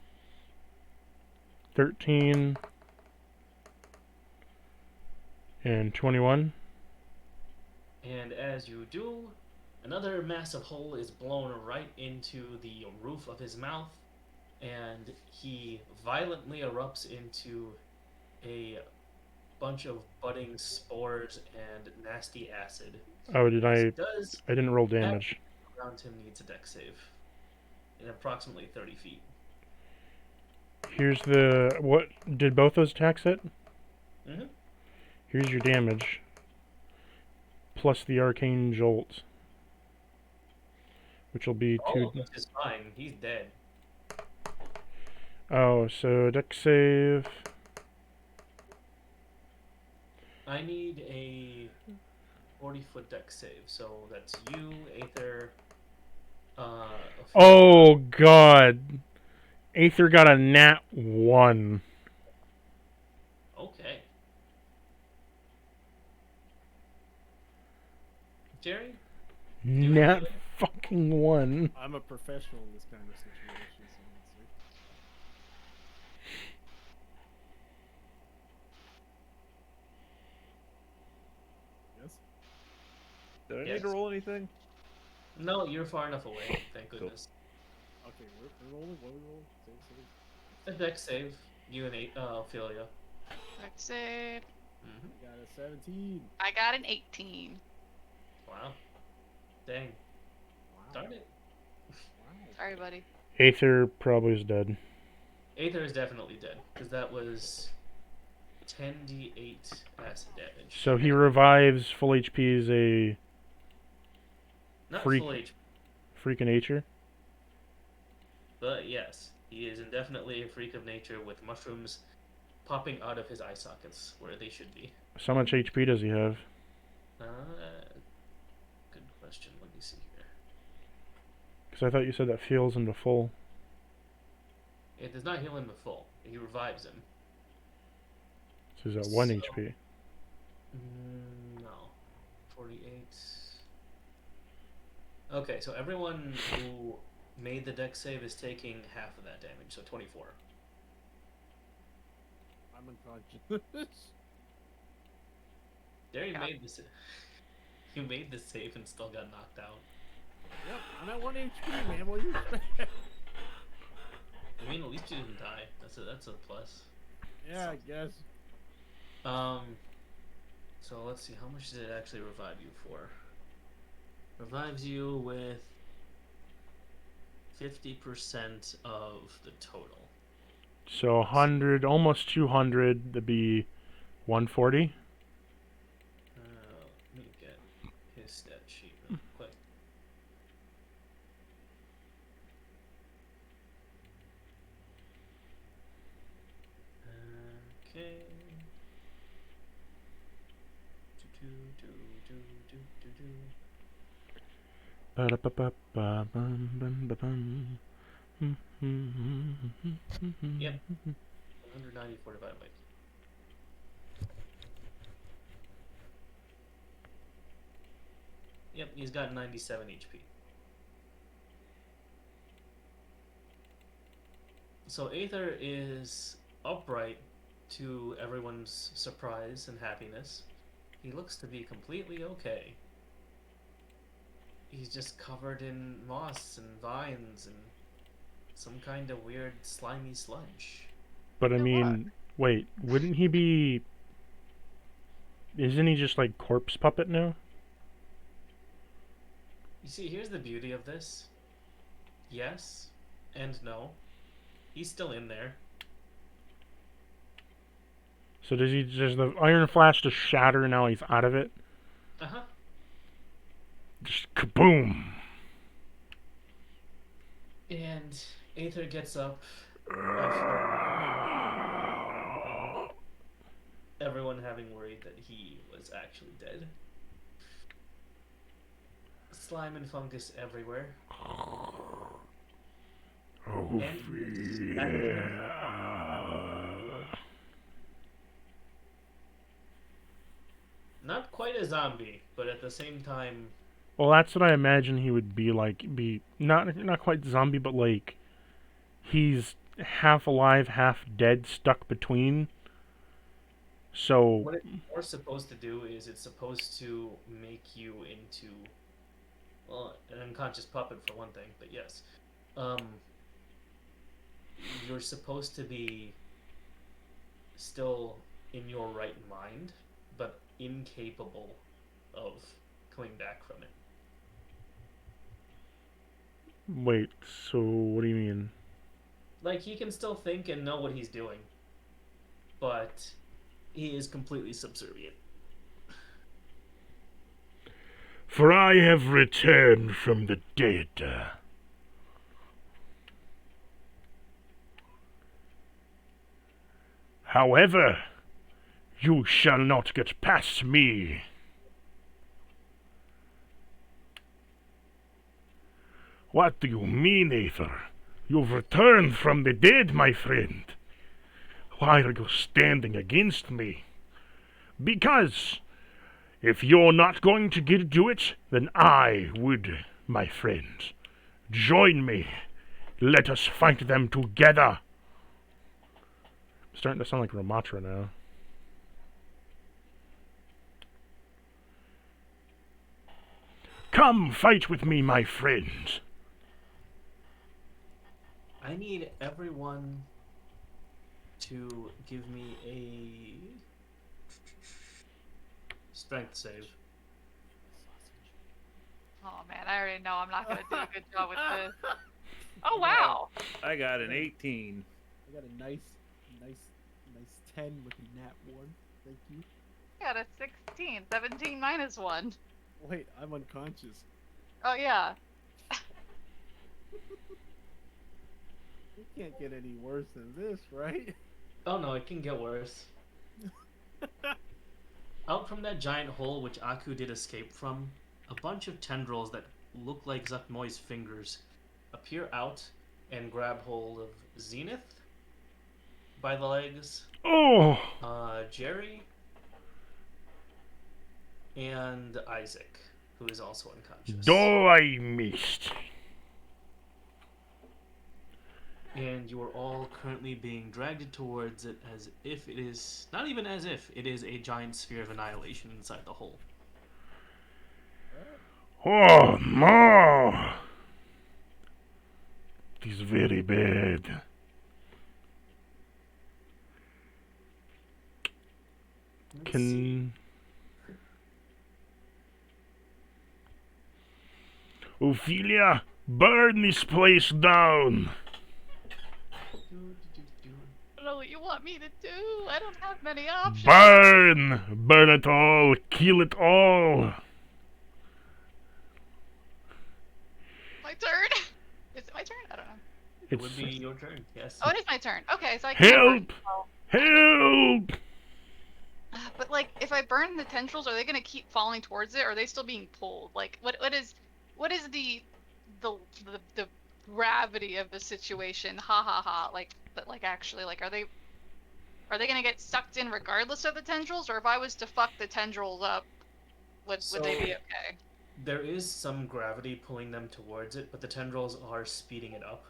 S3: 13 and 21.
S1: And as you do, another massive hole is blown right into the roof of his mouth, and he violently erupts into a bunch of budding spores and nasty acid.
S3: Oh, did
S1: As
S3: I...
S1: he does,
S3: I didn't roll damage.
S1: around him needs a dex save in approximately 30 feet.
S3: Here's the... What... Did both those attacks hit?
S1: Mm-hmm.
S3: Here's your damage. Plus the arcane jolt. Which will be 2...
S1: Oh, is fine. He's dead.
S3: Oh, so dex save...
S1: I need a 40-foot dex save, so that's you, Aether, Ophelia.
S3: Oh, God. Aether got a nat 1.
S1: Okay. Jerry?
S3: Nat fucking 1.
S4: I'm a professional in this kind of situation, so let's see. Yes?
S2: Did I
S1: Yes.
S2: need to roll anything?
S1: No, you're far enough away, thank
S2: Cool.
S1: goodness.
S4: Okay, we're rolling. What are we rolling? Save.
S1: A dex save, you and Ophelia.
S5: Dex save.
S1: Mm-hmm.
S4: I got a 17.
S5: I got an 18.
S1: Wow. Dang.
S4: Wow.
S1: Darn it.
S4: Wow.
S5: Sorry, buddy.
S3: Aether probably is dead.
S1: Aether is definitely dead, because that was 10d8 acid damage.
S3: So he revives. Full HP is a
S1: Not
S3: freak.
S1: full HP,
S3: freak of nature.
S1: but yes, he is indefinitely a freak of nature with mushrooms popping out of his eye sockets where they should be.
S3: So how much HP does he have?
S1: Good question. Let me see here.
S3: Because I thought you said that heals him to full.
S1: It does not heal him to full. He revives him.
S3: So he's at 1
S1: So-
S3: HP.
S1: No. 48. Okay, so everyone who made the dex save is taking half of that damage, so 24.
S4: I'm unconscious.
S1: There you
S5: Yeah.
S1: made this. You made the save and still got knocked out.
S4: Yep, I'm at 1 HP, man. What do you expect?
S1: I mean, at least you didn't die. That's a plus.
S4: Yeah, I guess.
S1: So let's see, how much did it actually revive you for? Revives you with 50% of the total.
S3: So 100, almost 200. That'd be 140.
S1: Let me get his stat sheet real quick. Okay. Yep. 194 divided by 2. Yep, he's got 97 HP. So Aether is upright to everyone's surprise and happiness. He looks to be completely okay. He's just covered in moss and vines and some kind of weird slimy sludge.
S3: But I
S5: Good
S3: mean, wait, wouldn't he be... Isn't he just like corpse puppet now?
S1: You see, here's the beauty of this. Yes and no. He's still in there.
S3: So does the iron flash just shatter and now he's out of it?
S1: Uh-huh.
S3: Just kaboom!
S1: And Aether gets up after everyone having having worried that he was actually dead. Slime and fungus everywhere.
S6: Oh,
S1: And he is acting
S6: yeah.
S1: not quite a zombie, but at the same time,
S3: Well, that's what I imagine he would be like. Be not quite zombie, but like he's half alive, half dead, stuck between. So
S1: what it's more supposed to do is it's supposed to make you into, well, an unconscious puppet for one thing, but yes. Um, you're supposed to be still in your right mind, but incapable of coming back from it.
S3: wait. So what do you mean?
S1: Like, he can still think and know what he's doing, but he is completely subservient.
S6: For I have returned from the dead. However, you shall not get past me. What do you mean, Aither? You've returned from the dead, my friend. Why are you standing against me? Because if you're not going to do it, then I would, my friend. Join me. Let us fight them together.
S3: I'm starting to sound like Ramatra now.
S6: Come fight with me, my friend.
S1: I need everyone to give me a strength save.
S5: Oh man, I already know I'm not gonna do a good job with this. Oh wow!
S2: I got an 18.
S4: I got a nice 10 with a nat 1. Thank you.
S5: I got a 16. 17 minus 1.
S4: Wait, I'm unconscious.
S5: Oh yeah.
S4: It can't get any worse than this, right?
S1: Oh no, it can get worse. Out from that giant hole which Aku did escape from, a bunch of tendrils that look like Zuckmoy's fingers appear out and grab hold of Zenith by the legs,
S6: Oh,
S1: Jerry, and Isaac, who is also unconscious.
S6: though I missed.
S1: And you are all currently being dragged towards it as if it is, not even as if, it is a giant sphere of annihilation inside the hole.
S6: Oh, no. It is very bad.
S1: Let's see.
S3: Can
S6: Ophelia, burn this place down.
S5: I don't know what you want me to do. I don't have many options.
S6: Burn! Burn it all! Kill it all!
S5: My turn. Is it my turn? I don't know.
S1: It would be your turn, yes.
S5: Oh, it is my turn. Okay, so I can't burn.
S6: Help! Help!
S5: But like, if I burn the tendrils, are they gonna keep falling towards it, or are they still being pulled? Like, what is the gravity of the situation? Ha ha ha! Like, but like actually, like, are they gonna get sucked in regardless of the tendrils, or if I was to fuck the tendrils up, would they be okay?
S1: There is some gravity pulling them towards it, but the tendrils are speeding it up.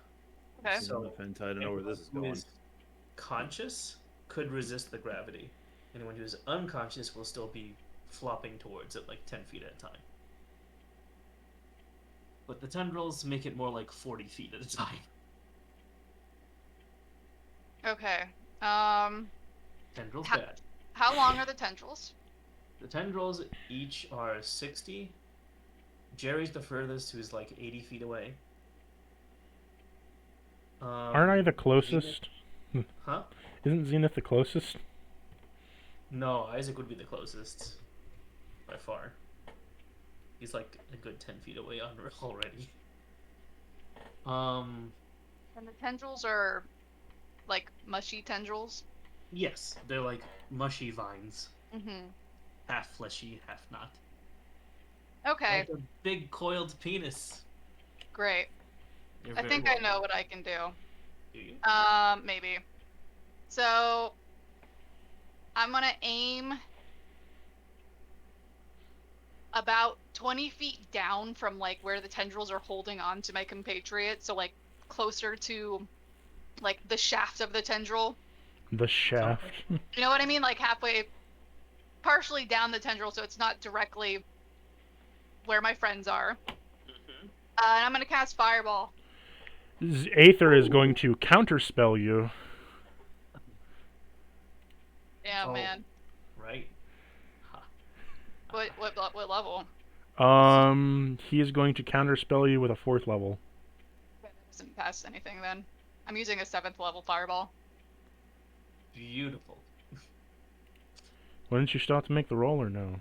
S5: Okay.
S1: So
S2: I don't know where this is
S1: who
S2: going.
S1: is conscious could resist the gravity. Anyone who is unconscious will still be flopping towards it like 10 feet at a time. But the tendrils make it more like 40 feet at a time.
S5: Okay.
S1: Tendrils
S5: Ha-
S1: bad.
S5: How long are the tendrils?
S1: The tendrils each are 60. Jerry's the furthest, who's like 80 feet away.
S3: aren't I the closest?
S1: Zenith, huh?
S3: Isn't Zenith the closest?
S1: No, Isaac would be the closest. By far. He's like a good 10 feet away already.
S5: And the tendrils are like mushy tendrils.
S1: Yes, they're like mushy vines.
S5: Mhm.
S1: Half fleshy, half not.
S5: Okay,
S1: Like a big coiled penis.
S5: great.
S1: You're
S5: I
S1: very
S5: think I
S1: welcome.
S5: know what I can do.
S1: Do you?
S5: Maybe. So I'm gonna aim about 20 feet down from like where the tendrils are holding on to my compatriot, so like closer to like the shaft of the tendril.
S3: The shaft.
S5: You know what I mean? Like halfway, partially down the tendril, so it's not directly where my friends are.
S1: Mm-hmm.
S5: And I'm gonna cast Fireball.
S3: Aether is going to counterspell you.
S5: Yeah,
S1: Oh,
S5: man.
S1: right. Ha.
S5: What level?
S3: He is going to counterspell you with a 4th level.
S5: That doesn't pass anything then. I'm using a 7th level Fireball.
S1: Beautiful.
S3: Wouldn't you still have to make the roll or no?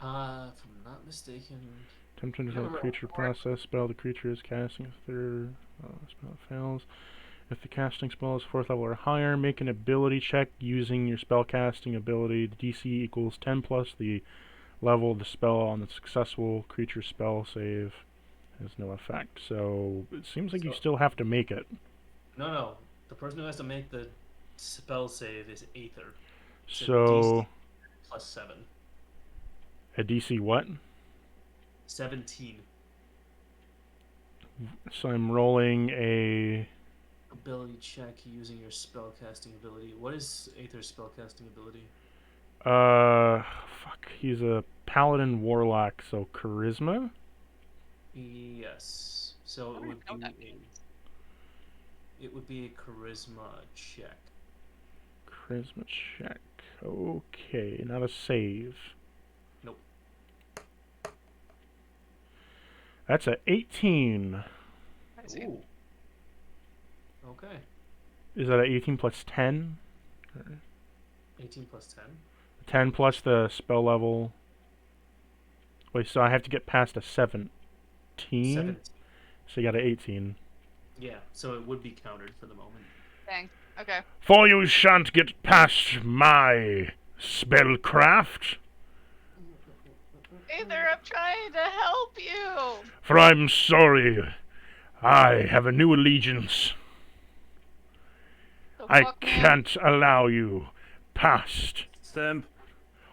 S1: If I'm not mistaken.
S3: Attempt to
S1: You
S3: control
S1: gotta
S3: the
S1: roll
S3: creature
S1: for it.
S3: process spell the creature is casting. If their spell fails, if the casting spell is 4th level or higher, make an ability check using your spell casting ability. The DC equals 10 plus the level of the spell on the successful creature spell save. Has no effect. So it seems like you
S1: So,
S3: still have to make it.
S1: no. The person who has to make the spell save is Aether. It's a
S3: So
S1: DC +7.
S3: a DC what?
S1: 17.
S3: So I'm rolling a
S1: Ability check using your spellcasting ability. What is Aether's spellcasting ability?
S3: fuck. He's a paladin warlock, so charisma.
S1: Yes. So
S5: I don't even know what that means.
S1: it would be a charisma check.
S3: Charisma check. Okay, not a save.
S1: Nope.
S3: That's a 18.
S5: I see.
S1: Ooh. Okay.
S3: Is that a 18 plus 10?
S1: 18 plus 10.
S3: 10 plus the spell level. Wait, so I have to get past a 17?
S1: 17.
S3: So you got an 18.
S1: Yeah, so it would be countered for the moment.
S5: Dang. Okay.
S6: For you shan't get past my spellcraft,
S5: Aether, I'm trying to help you.
S6: for I'm sorry, I have a new allegiance.
S5: The
S6: I
S5: fuck, man?
S6: can't allow you past.
S2: Simp.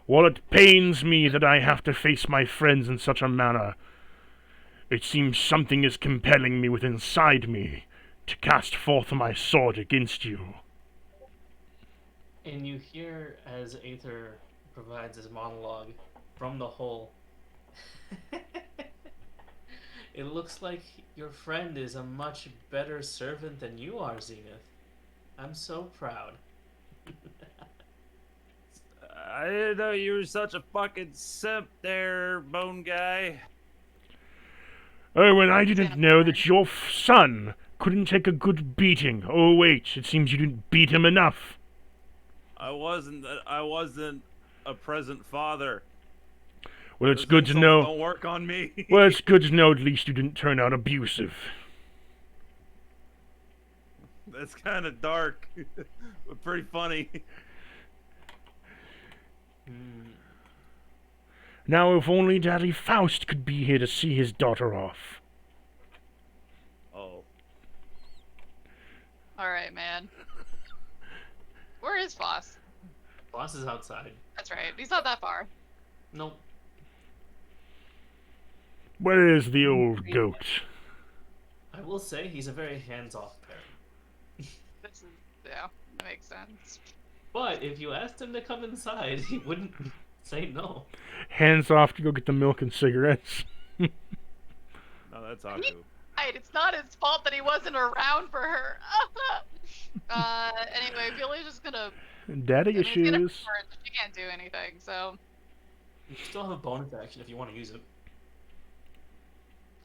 S6: While it pains me that I have to face my friends in such a manner, it seems something is compelling me within inside me to cast forth my sword against you.
S1: And you hear as Aether provides his monologue from the hole. It looks like your friend is a much better servant than you are, Zenith. I'm so proud.
S2: I didn't know you were such a fucking simp there, bone guy.
S6: Oh, and I didn't know that your son couldn't take a good beating. Oh, wait, it seems you didn't beat him enough.
S2: I wasn't a present father.
S6: Well, it's
S2: Those
S6: good to
S2: insults
S6: know.
S2: Don't work on me.
S6: Well, it's good to know at least you didn't turn out abusive.
S2: That's kind of dark, but pretty funny.
S1: Hmm.
S6: Now, if only Daddy Faust could be here to see his daughter off.
S2: Oh,
S5: All right, man. Where is Voss?
S1: Boss is outside.
S5: That's right. He's not that far.
S1: Nope.
S6: Where is the old goat?
S1: I will say he's a very hands-off parent.
S5: This is yeah, that makes sense.
S1: But if you asked him to come inside, he wouldn't say no.
S3: Hands off to go get the milk and cigarettes.
S2: no, that's Aku.
S5: Right, it's not his fault that he wasn't around for her. Anyway, Billy's just gonna.
S3: Daddy
S5: I mean, he's gonna
S3: issues.
S5: hurt, but she can't do anything. So,
S1: You still have a bonus action if you want to use it.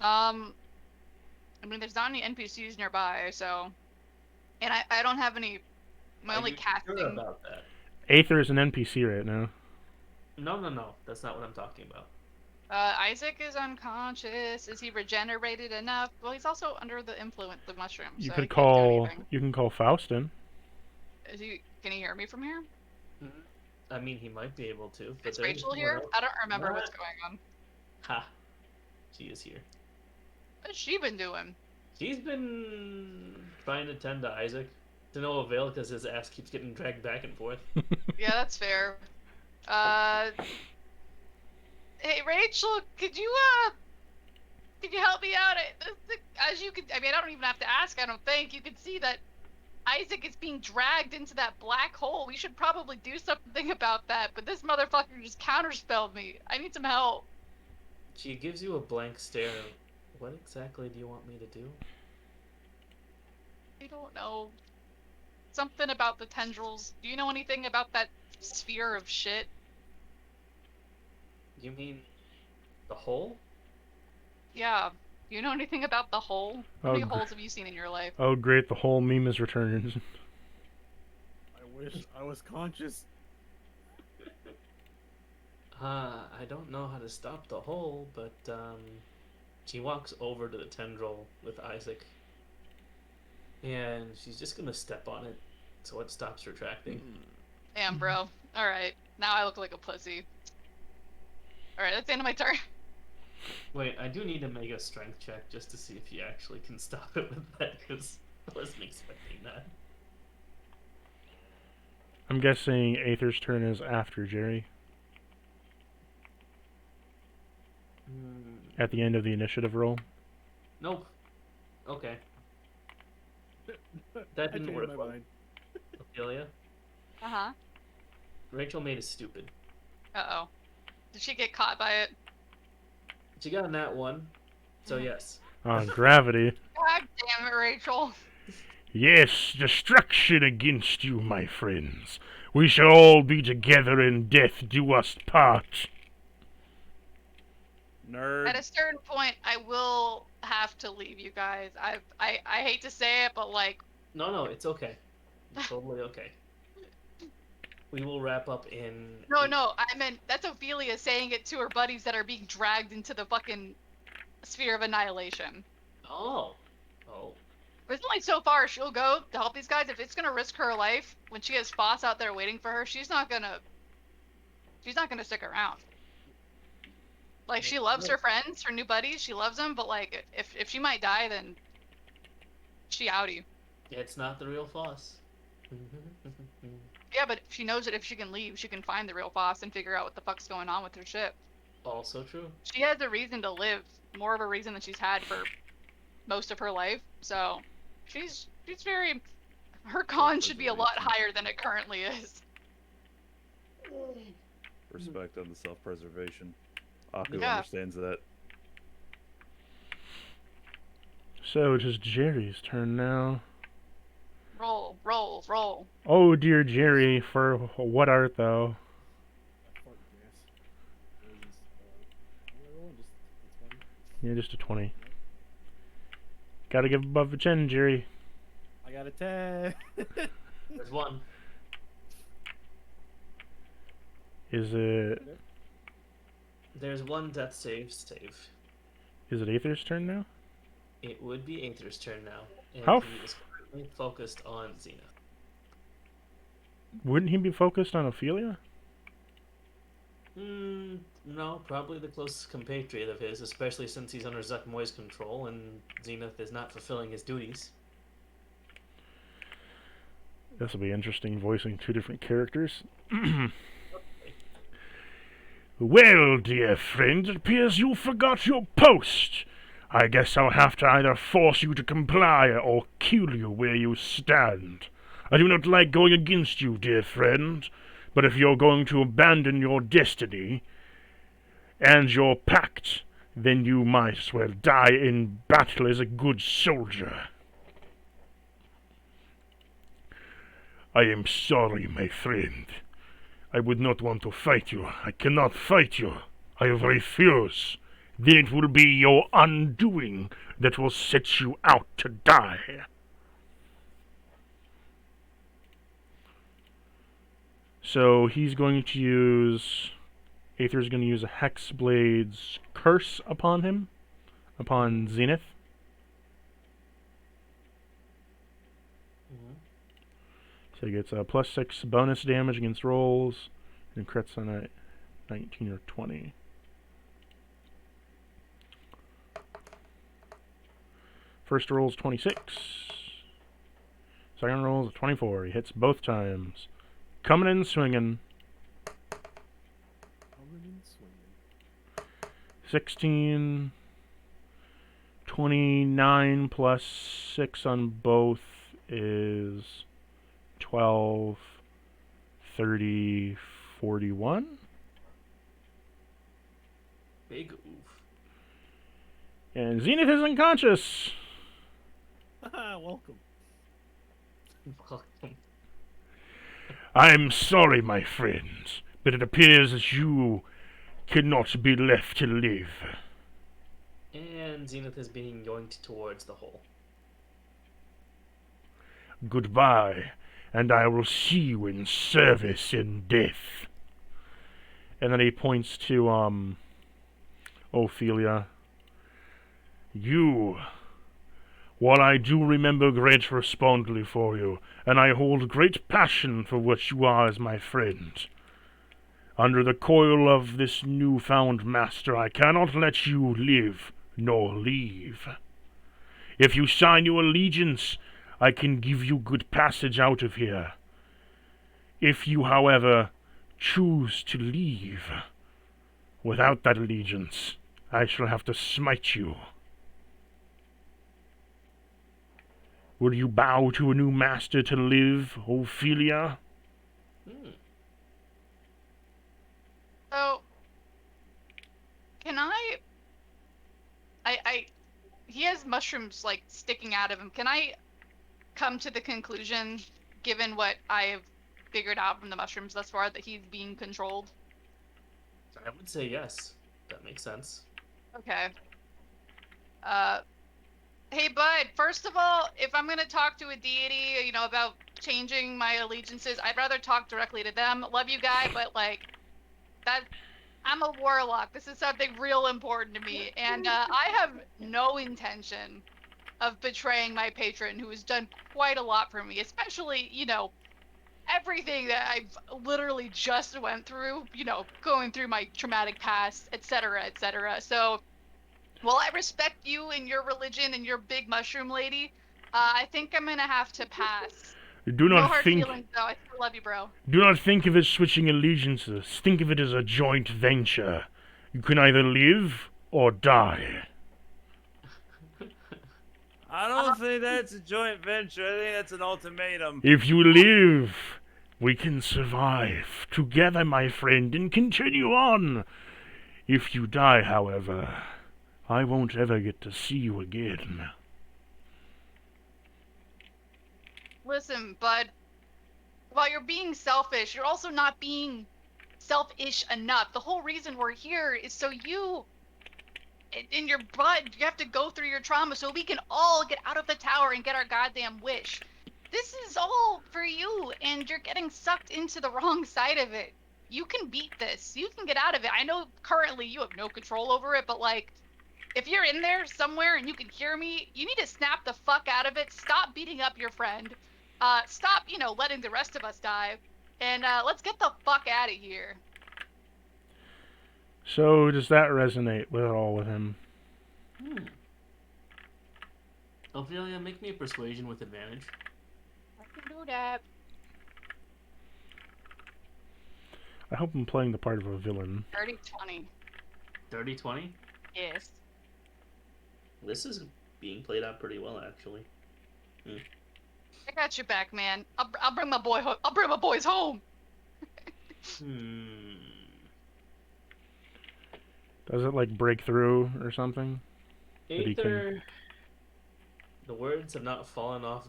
S5: I mean, there's not any NPCs nearby, so, and I don't have any. My
S1: Are
S5: only
S1: you
S5: casting.
S1: sure about that?
S3: Aether is an NPC right now.
S1: No. That's not what I'm talking about.
S5: Isaac is unconscious. Is he regenerated enough? Well, he's also under the influence of mushrooms.
S3: You
S5: so
S3: could
S5: he can't do
S3: call.
S5: anything.
S3: You can call Faust in.
S5: Is he? Can he hear me from here?
S1: I mean, he might be able to. But
S5: Is
S1: there's
S5: Rachel
S1: someone
S5: here?
S1: else.
S5: I don't remember
S1: Nah.
S5: what's going on.
S1: Ha. She is here.
S5: What's she been doing?
S1: She's been trying to tend to Isaac. To no avail because his ass keeps getting dragged back and forth.
S5: Yeah, that's fair. Hey Rachel, could you help me out? As you could, I mean, I don't even have to ask. I don't think you could see that Isaac is being dragged into that black hole. We should probably do something about that. But this motherfucker just counterspelled me. I need some help.
S1: She gives you a blank stare. What exactly do you want me to do?
S5: I don't know. Something about the tendrils. Do you know anything about that sphere of shit?
S1: You mean the hole?
S5: Yeah. Do you know anything about the hole? How
S3: Oh,
S5: many holes have you seen in your life?
S3: Oh, great, the whole meme is returned.
S4: I wish I was conscious.
S1: I don't know how to stop the hole, but she walks over to the tendril with Isaac, and she's just gonna step on it, so it stops retracting.
S5: Damn, bro. Alright. Now I look like a pussy. Alright, that's the end of my turn.
S1: Wait, I do need to make a strength check just to see if he actually can stop it with that, because I wasn't expecting that.
S3: I'm guessing Aether's turn is after Jerry. At the end of the initiative roll.
S1: Nope. Okay. That
S4: I
S1: didn't
S4: changed
S1: work
S4: my
S1: well.
S4: mind.
S1: Ophelia,
S5: Uh-huh.
S1: Rachel made it stupid.
S5: Uh-oh. Did she get caught by it?
S1: She got a nat 1, so yes.
S3: Gravity.
S5: God damn it, Rachel.
S6: Yes, destruction against you, my friends. We shall all be together in death do us part.
S2: Nerd.
S5: At a certain point, I will have to leave you guys. I hate to say it, but like,
S1: No, it's okay. It's totally okay. We will wrap up in...
S5: no, I meant that's Ophelia saying it to her buddies that are being dragged into the fucking sphere of annihilation.
S1: Oh.
S5: There's only so far she'll go to help these guys. If it's gonna risk her life when she has Foss out there waiting for her, she's not gonna stick around. Like, she loves her friends, her new buddies, she loves them, but like, if she might die, then she outie.
S1: It's not the real Foss.
S5: Yeah, but she knows that if she can leave, she can find the real Foss and figure out what the fuck's going on with her ship.
S1: Also true.
S5: She has a reason to live, more of a reason than she's had for most of her life. So, she's very. Her con should be a lot higher than it currently is.
S2: Respect on the self-preservation. Aku
S5: Yeah.
S2: understands that.
S3: So it is Jerry's turn now.
S5: Roll.
S3: Oh dear Jerry, for what art thou?
S4: Fuck yes. What is this? What am I rolling? Just a 20?
S3: Yeah, just a 20. Gotta give above a 10, Jerry.
S4: I got a 10.
S1: There's one.
S3: Is it
S1: There's one death save.
S3: is it Aether's turn now?
S1: It would be Aether's turn now. And
S3: How
S1: he is currently focused on Xena.
S3: Wouldn't he be focused on Ophelia?
S1: No, probably the closest compatriot of his, especially since he's under Zuckmoy's control and Zenith is not fulfilling his duties.
S3: This will be interesting, voicing two different characters.
S6: Well, dear friend, it appears you forgot your post. I guess I'll have to either force you to comply or kill you where you stand. I do not like going against you, dear friend, but if you're going to abandon your destiny and your pact, then you might as well die in battle as a good soldier. I am sorry, my friend. I would not want to fight you. I cannot fight you. I refuse. Then it will be your undoing that will set you out to die.
S3: So he's going to use... Aether's going to use a Hexblade's curse upon him. Upon Zenith. So he gets a +6 bonus damage against rolls. And crits on a 19 or 20. First roll's 26. Second roll's a 24. He hits both times. Coming in swinging.
S4: Coming and swinging.
S3: 16, 29 plus 6 on both is 12, 30, 41.
S1: Big oof.
S3: And Zenith is unconscious.
S4: Haha, welcome.
S1: Welcome.
S6: I'm sorry, my friends, but it appears that you cannot be left to live.
S1: And Zenith is being yoinked towards the hole.
S6: Goodbye, and I will see you in service in death.
S3: And then he points to, Ophelia.
S6: You, while I do remember great respondly for you, and I hold great passion for what you are as my friend, under the coil of this new-found master, I cannot let you live nor leave. If you sign your allegiance, I can give you good passage out of here. If you, however, choose to leave without that allegiance, I shall have to smite you. Will you bow to a new master to live, Ophelia?
S5: So, can I, he has mushrooms like sticking out of him. Can I come to the conclusion, given what I've figured out from the mushrooms thus far, that he's being controlled?
S1: I would say yes. That makes sense.
S5: Okay. Hey, bud, first of all, if I'm gonna talk to a deity, you know, about changing my allegiances, I'd rather talk directly to them. Love you, guy, but, like, that... I'm a warlock. This is something real important to me, and I have no intention of betraying my patron, who has done quite a lot for me, especially, you know, everything that I've literally just went through, you know, going through my traumatic past, etc., etc. So, while I respect you and your religion and your big mushroom lady, I think I'm gonna have to pass.
S6: Do
S5: No
S6: not
S5: hard
S6: think
S5: feelings, though. I still love you, bro.
S6: do not think of it as switching allegiances. Think of it as a joint venture. You can either live or die.
S2: I don't think that's a joint venture. I think that's an ultimatum.
S6: If you live, we can survive together, my friend, and continue on. If you die, however, I won't ever get to see you again.
S5: Listen, bud. While you're being selfish, you're also not being selfish enough. The whole reason we're here is so you and your bud, you have to go through your trauma so we can all get out of the tower and get our goddamn wish. This is all for you, and you're getting sucked into the wrong side of it. You can beat this. You can get out of it. I know currently you have no control over it, but, like, if you're in there somewhere and you can hear me, you need to snap the fuck out of it. Stop beating up your friend. Stop, you know, letting the rest of us die. And let's get the fuck out of here.
S3: So does that resonate with all with him?
S1: Ophelia, make me a persuasion with advantage.
S5: I can do that.
S3: I hope I'm playing the part of a villain.
S5: 30-20.
S1: 30-20?
S5: Yes.
S1: This is being played out pretty well, actually.
S5: I got your back, man. I'll bring my boy home. I'll bring my boys home.
S3: Does it like break through or something?
S1: Aither, the words have not fallen off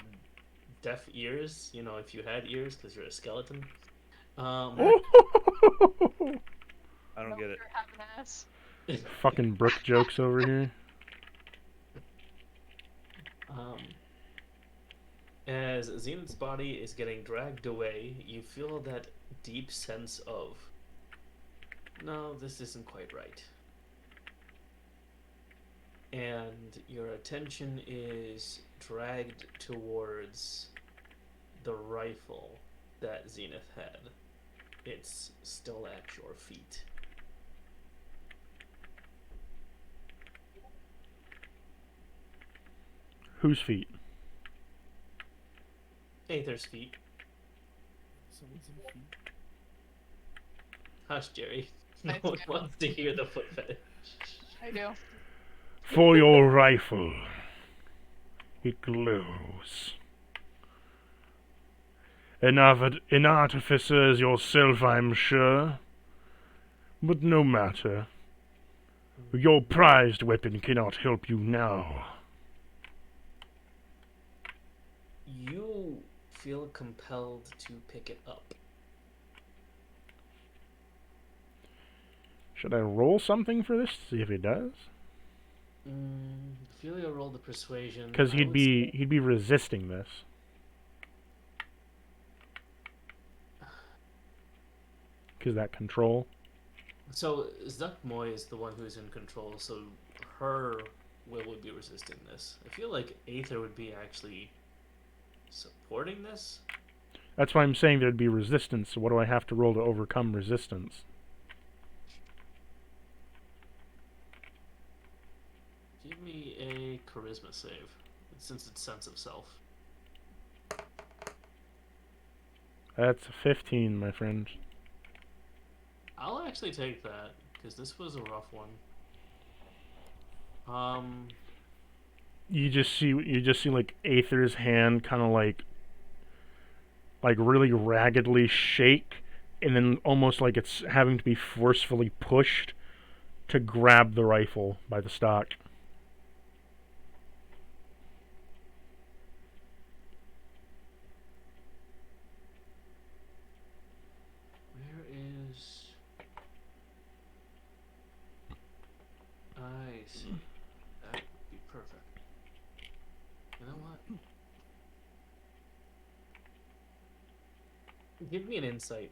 S1: deaf ears. You know, if you had ears, because you're a skeleton.
S2: I don't get it.
S5: You're half an ass.
S3: Fucking Brooke jokes over here.
S1: As Zenith's body is getting dragged away, you feel that deep sense of, no, this isn't quite right. And your attention is dragged towards the rifle that Zenith had. it's still at your feet.
S3: Whose feet?
S1: Aether's feet.
S4: Someone's in feet.
S1: Hush, Jerry. No
S5: Nice
S1: one
S5: guy.
S1: wants to hear the foot fetish.
S5: I do.
S6: For your rifle, it glows. An artificer as yourself, I'm sure. But no matter. Your prized weapon cannot help you now.
S1: You feel compelled to pick it up.
S3: Should I roll something for this to see if he does?
S1: Ophelia rolled the persuasion.
S3: Because
S1: I
S3: he'd
S1: would
S3: be resisting this. Because that control.
S1: So Zuckmoy is the one who's in control, so her will would be resisting this. I feel like Aether would be actually supporting this.
S3: That's why I'm saying there'd be resistance. So what do I have to roll to overcome resistance?
S1: Give me a charisma save, since it's sense of self.
S3: That's a 15, my friend.
S1: I'll actually take that, because this was a rough one.
S3: You just see like Aether's hand kind of like really raggedly shake, and then almost like it's having to be forcefully pushed to grab the rifle by the stock.
S1: Where is... I see. That would be perfect. You know what? Give me an insight.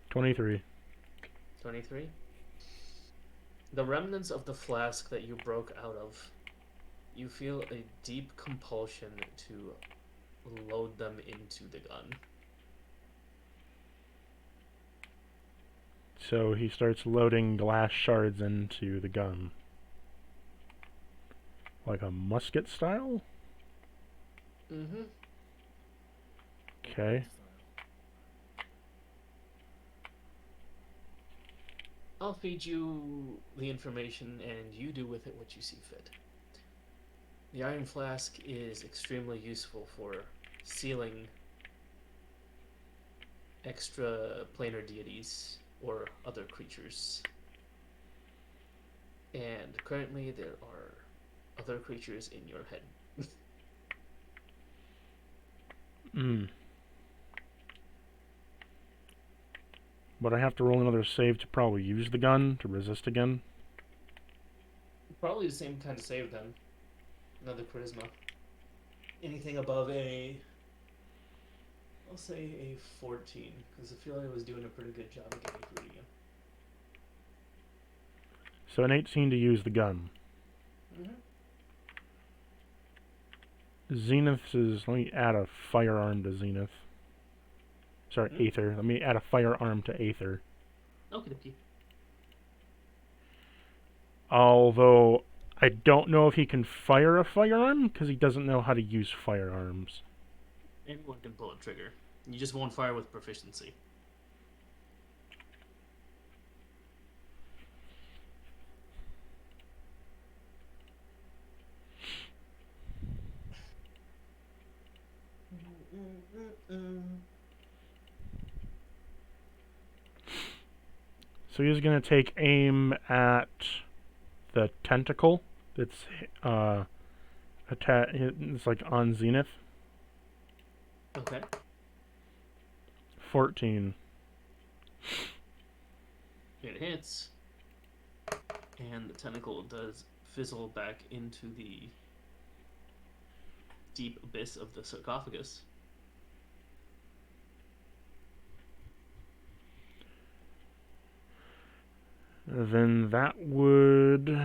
S3: 23.
S1: 23. The remnants of the flask that you broke out of, you feel a deep compulsion to load them into the gun.
S3: So he starts loading glass shards into the gun. Like a musket style?
S1: Mm-hmm.
S3: Okay.
S1: I'll feed you the information and you do with it what you see fit. The iron flask is extremely useful for sealing extra planar deities or other creatures. And currently there are other creatures in your head.
S3: But I have to roll another save to probably use the gun to resist again.
S1: Probably the same kind of save then. Another charisma. Anything above I'll say a 14, because I feel like I was doing a pretty good job of getting through to you.
S3: So an 18 to use the gun. Zenith's is... Let me add a firearm to Zenith. Sorry, Aether. Let me add a firearm to Aether.
S1: Okay, okay.
S3: Although, I don't know if he can fire a firearm, because he doesn't know how to use firearms.
S1: Anyone can pull a trigger. You just won't fire with proficiency.
S3: So he's going to take aim at the tentacle. It's it's like on Zenith.
S1: Okay.
S3: 14.
S1: It hits. And the tentacle does fizzle back into the deep abyss of the sarcophagus.
S3: Then that would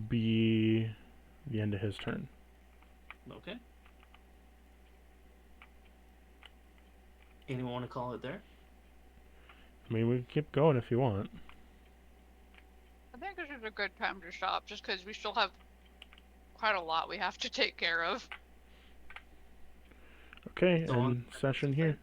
S3: be the end of his turn.
S1: Okay. Anyone want to call it there?
S3: I mean, we can keep going if you want.
S5: I think this is a good time to stop, just because we still have quite a lot we have to take care of.
S3: Okay,
S1: So on
S3: end session here.